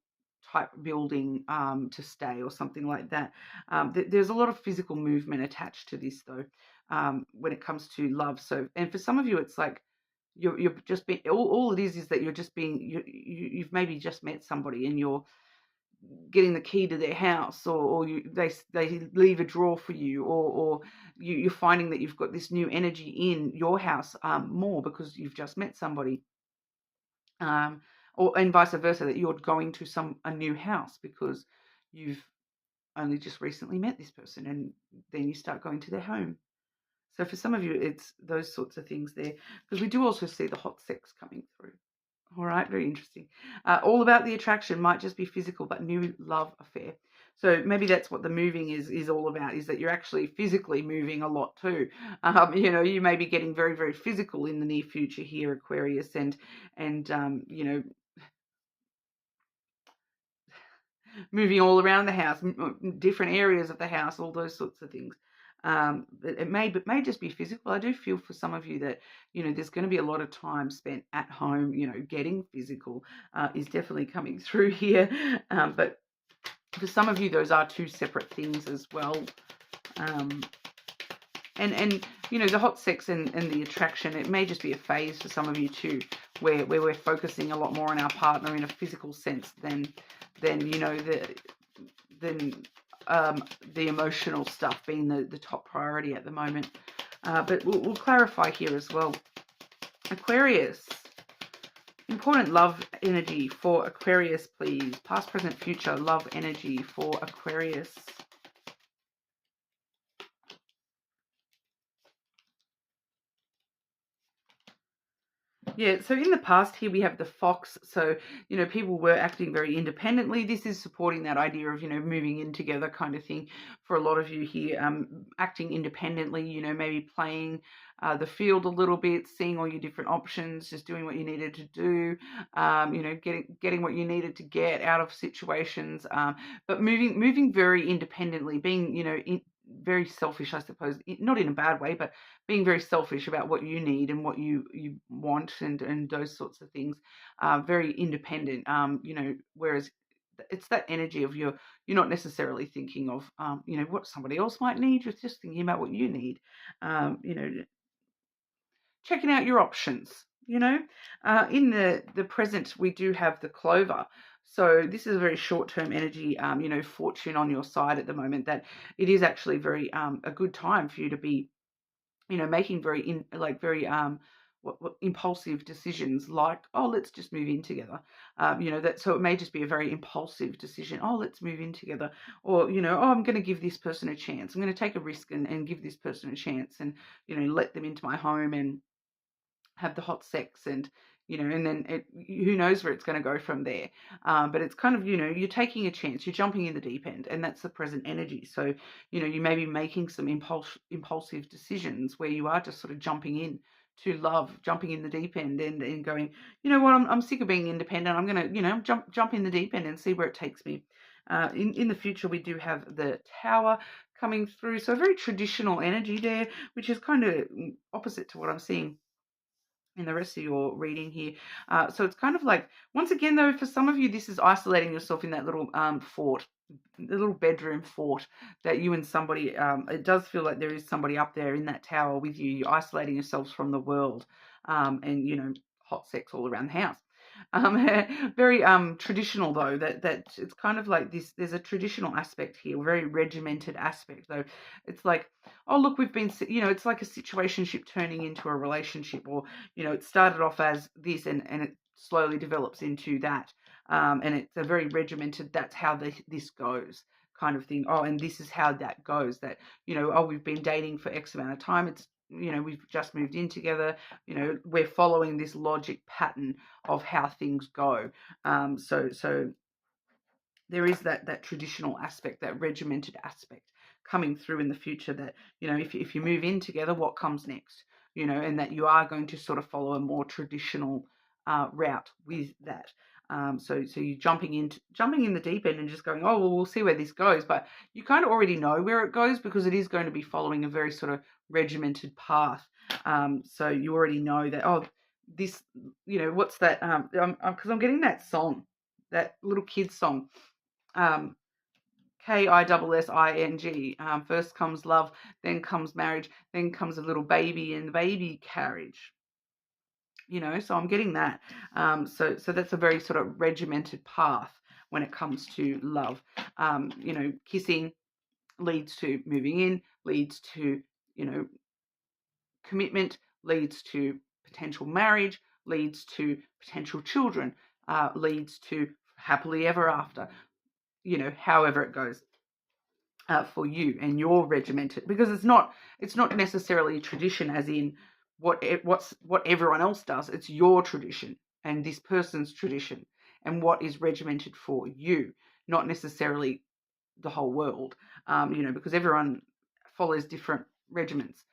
type building to stay or something like that. There's a lot of physical movement attached to this, though, when it comes to love. So, and for some of you, it's like you're just being, all it is that you're just being, you've maybe just met somebody and getting the key to their house, or they leave a drawer for you, or you're finding that you've got this new energy in your house more because you've just met somebody, or and vice versa, that you're going to a new house because you've only just recently met this person, and then you start going to their home. So for some of you, it's those sorts of things there, because we do also see the hot sex coming through. All right, very interesting. All about the attraction, might just be physical, but new love affair. So maybe that's what the moving is all about, is that you're actually physically moving a lot too. You may be getting very, very physical in the near future here, Aquarius, and moving all around the house, different areas of the house, all those sorts of things. It may just be physical. I do feel for some of you that, there's going to be a lot of time spent at home, getting physical is definitely coming through here. But for some of you, those are two separate things as well. And the hot sex and the attraction, it may just be a phase for some of you too, where we're focusing a lot more on our partner in a physical sense than the emotional stuff being the top priority at the moment. But we'll clarify here as well. Aquarius, important love energy for Aquarius, please. Past, present, future love energy for Aquarius. Yeah, so in the past here we have the fox. So, people were acting very independently. This is supporting that idea of, moving in together kind of thing for a lot of you here, acting independently, maybe playing the field a little bit, seeing all your different options, just doing what you needed to do, getting what you needed to get out of situations, but moving very independently, being, very selfish, I suppose, not in a bad way, but being very selfish about what you need and what you want, and those sorts of things. Very independent, whereas it's that energy of you're not necessarily thinking of what somebody else might need. You're just thinking about what you need. Checking out your options. In the present, we do have the clover. So this is a very short-term energy, fortune on your side at the moment, that it is actually very a good time for you to be, making very impulsive decisions, like, oh, let's just move in together. So it may just be a very impulsive decision. Oh, let's move in together. Or, oh, I'm going to give this person a chance. I'm going to take a risk and give this person a chance, and, let them into my home and have the hot sex, and and then who knows where it's going to go from there. But it's kind of, you're taking a chance, you're jumping in the deep end, and that's the present energy. So you may be making some impulsive decisions where you are just sort of jumping in to love, jumping in the deep end, and going, what, I'm sick of being independent. I'm going to jump in the deep end and see where it takes me. In the future, we do have the Tower coming through, so a very traditional energy there, which is kind of opposite to what I'm seeing in the rest of your reading here. So it's kind of like, once again though, for some of you, this is isolating yourself in that little fort, the little bedroom fort that you and somebody, it does feel like there is somebody up there in that tower with you. You're isolating yourselves from the world, and hot sex all around the house. Very traditional though, that it's kind of like this, there's a traditional aspect here, a very regimented aspect though. It's like, oh look, we've been, it's like a situationship turning into a relationship, or it started off as this, and it slowly develops into that, and it's a very regimented, that's how this goes kind of thing. Oh, and this is how that goes, that oh, we've been dating for X amount of time, it's we've just moved in together, we're following this logic pattern of how things go. So there is that traditional aspect, that regimented aspect coming through in the future, that if you move in together, what comes next, and that you are going to sort of follow a more traditional route with that. So you're jumping in the deep end and just going, oh well, we'll see where this goes, but you kind of already know where it goes, because it is going to be following a very sort of regimented path. So you already know that, oh, this, what's that? Because I'm getting that song, that little kid's song. KISSING. First comes love, then comes marriage, then comes a little baby in the baby carriage. So I'm getting that. So that's a very sort of regimented path when it comes to love. You know, kissing leads to moving in, leads to, you know, commitment, leads to potential marriage, leads to potential children, leads to happily ever after, you know, however it goes. For you and your regimented, because it's not necessarily tradition as in what everyone else does. It's your tradition and this person's tradition and what is regimented for you, not necessarily the whole world. You know, because everyone follows different regiments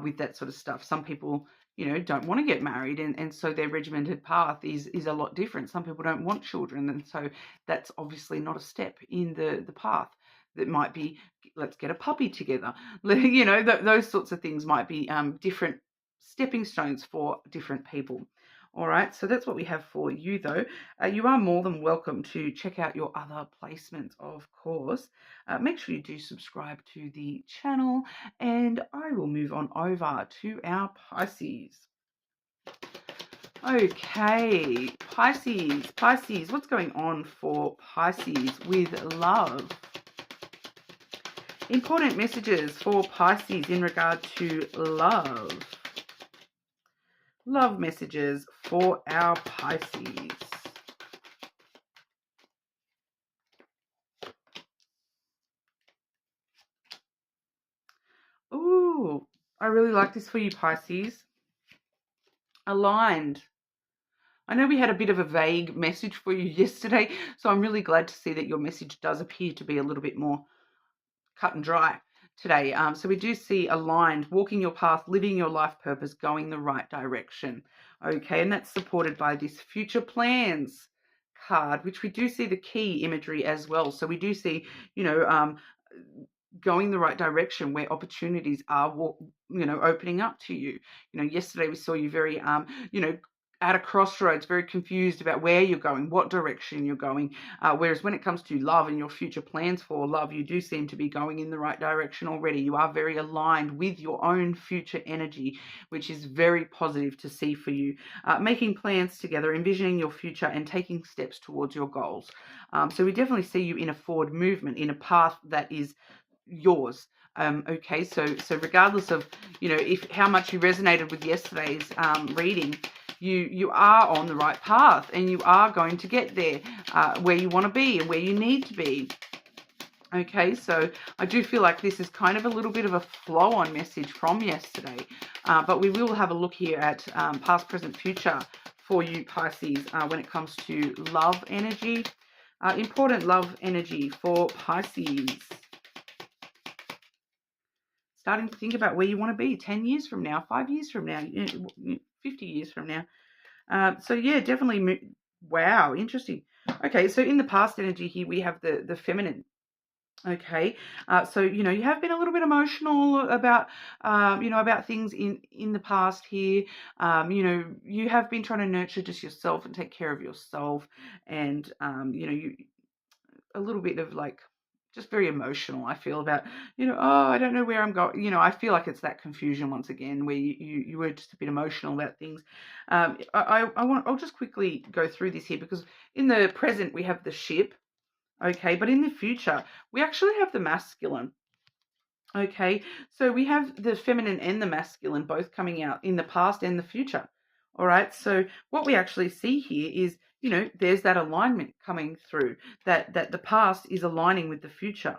with that sort of stuff. Some people, you know, don't want to get married, and so their regimented path is a lot different. Some people don't want children, and so that's obviously not a step in the path. That might be, let's get a puppy together. You know, those sorts of things might be different stepping stones for different people. All right, so that's what we have for you, though. You are more than welcome to check out your other placements, of course. Make sure you do subscribe to the channel, and I will move on over to our Pisces. Okay, Pisces, what's going on for Pisces with love? Important messages for Pisces in regard to love. Love messages for our Pisces. Ooh, I really like this for you, Pisces. Aligned. I know we had a bit of a vague message for you yesterday, so I'm really glad to see that your message does appear to be a little bit more cut and dry today. So we do see aligned, walking your path, living your life purpose, going the right direction. Okay, and that's supported by this future plans card, which we do see the key imagery as well. So we do see, you know, going the right direction where opportunities are, you know, opening up to you. You know, yesterday we saw you very, you know, at a crossroads, very confused about where you're going, what direction you're going. Whereas when it comes to love and your future plans for love, you do seem to be going in the right direction already. You are very aligned with your own future energy, which is very positive to see for you. Making plans together, envisioning your future and taking steps towards your goals. So we definitely see you in a forward movement, in a path that is yours. Okay, so regardless of, you know, if how much you resonated with yesterday's reading, you are on the right path and you are going to get there where you want to be and where you need to be. Okay, so I do feel like this is kind of a little bit of a flow-on message from yesterday, but we will have a look here at past, present, future for you, Pisces, when it comes to love energy. Important love energy for Pisces. Starting to think about where you want to be 10 years from now, 5 years from now, 50 years from now. So yeah, definitely. Wow, interesting. Okay, so in the past energy here, we have the feminine. Okay, so you know you have been a little bit emotional about you know, about things in the past here. You know, you have been trying to nurture just yourself and take care of yourself, and you know, you a little bit of like just very emotional, I feel, about, you know, oh, I don't know where I'm going. You know, I feel like it's that confusion once again where you were just a bit emotional about things. I'll just quickly go through this here, because in the present we have the ship, okay, but in the future we actually have the masculine. Okay, so we have the feminine and the masculine both coming out in the past and the future. All right, so what we actually see here is, you know, there's that alignment coming through, that the past is aligning with the future,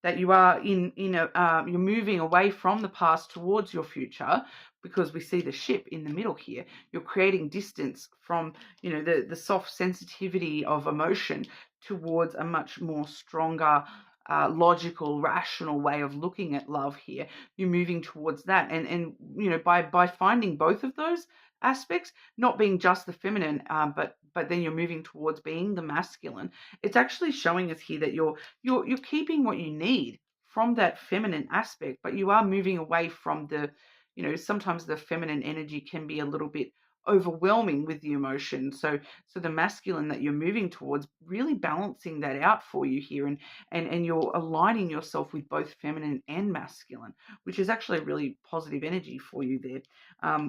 that you are you're moving away from the past towards your future, because we see the ship in the middle here. You're creating distance from, you know, the soft sensitivity of emotion towards a much more stronger, logical, rational way of looking at love here. You're moving towards that, and you know, by finding both of those aspects, not being just the feminine, but then you're moving towards being the masculine. It's actually showing us here that you're keeping what you need from that feminine aspect, but you are moving away from the, you know, sometimes the feminine energy can be a little bit overwhelming with the emotion. So the masculine that you're moving towards, really balancing that out for you here, and you're aligning yourself with both feminine and masculine, which is actually a really positive energy for you there.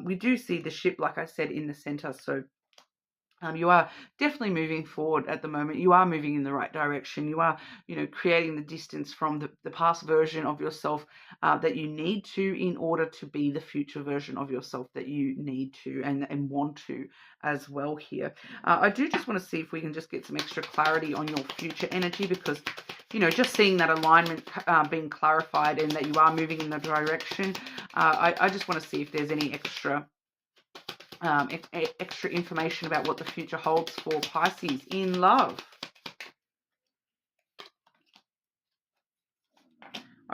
We do see the ship, like I said, in the center. So You are definitely moving forward at the moment. You are moving in the right direction. You are, creating the distance from the past version of yourself that you need to in order to be the future version of yourself that you need to and want to as well here. I do just want to see if we can just get some extra clarity on your future energy because, just seeing that alignment being clarified and that you are moving in the direction, I just want to see if there's any extra information about what the future holds for Pisces in love.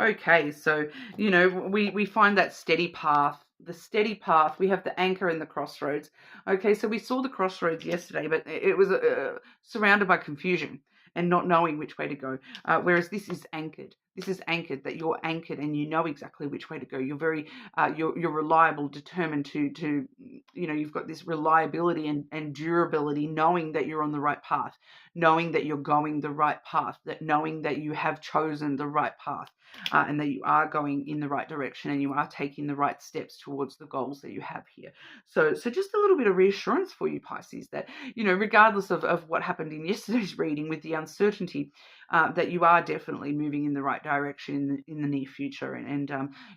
Okay, so, we find that steady path. The steady path, we have the anchor and the crossroads. Okay, so we saw the crossroads yesterday, but it was surrounded by confusion and not knowing which way to go. Whereas this is anchored. This is anchored, that you're anchored and you know exactly which way to go. You're very, you're reliable, determined to, you've got this reliability and durability, knowing that you're on the right path, knowing that you're going the right path, that knowing that you have chosen the right path. And that you are going in the right direction and you are taking the right steps towards the goals that you have here. So just a little bit of reassurance for you, Pisces, that, regardless of what happened in yesterday's reading with the uncertainty, that you are definitely moving in the right direction in the near future. And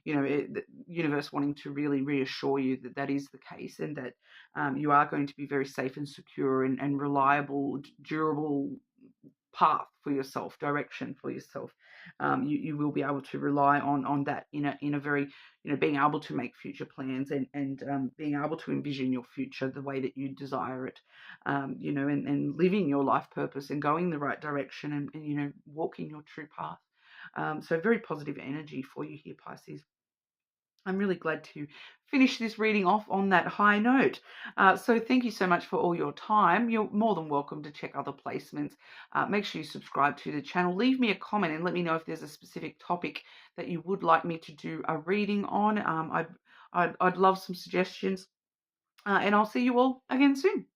the universe wanting to really reassure you that that is the case and that you are going to be very safe and secure and reliable, durable path for yourself, direction for yourself. You will be able to rely on that in a very, being able to make future plans and being able to envision your future the way that you desire it, and living your life purpose and going the right direction and walking your true path. So very positive energy for you here, Pisces. I'm really glad to finish this reading off on that high note. So thank you so much for all your time. You're more than welcome to check other placements. Make sure you subscribe to the channel. Leave me a comment and let me know if there's a specific topic that you would like me to do a reading on. I'd love some suggestions. And I'll see you all again soon.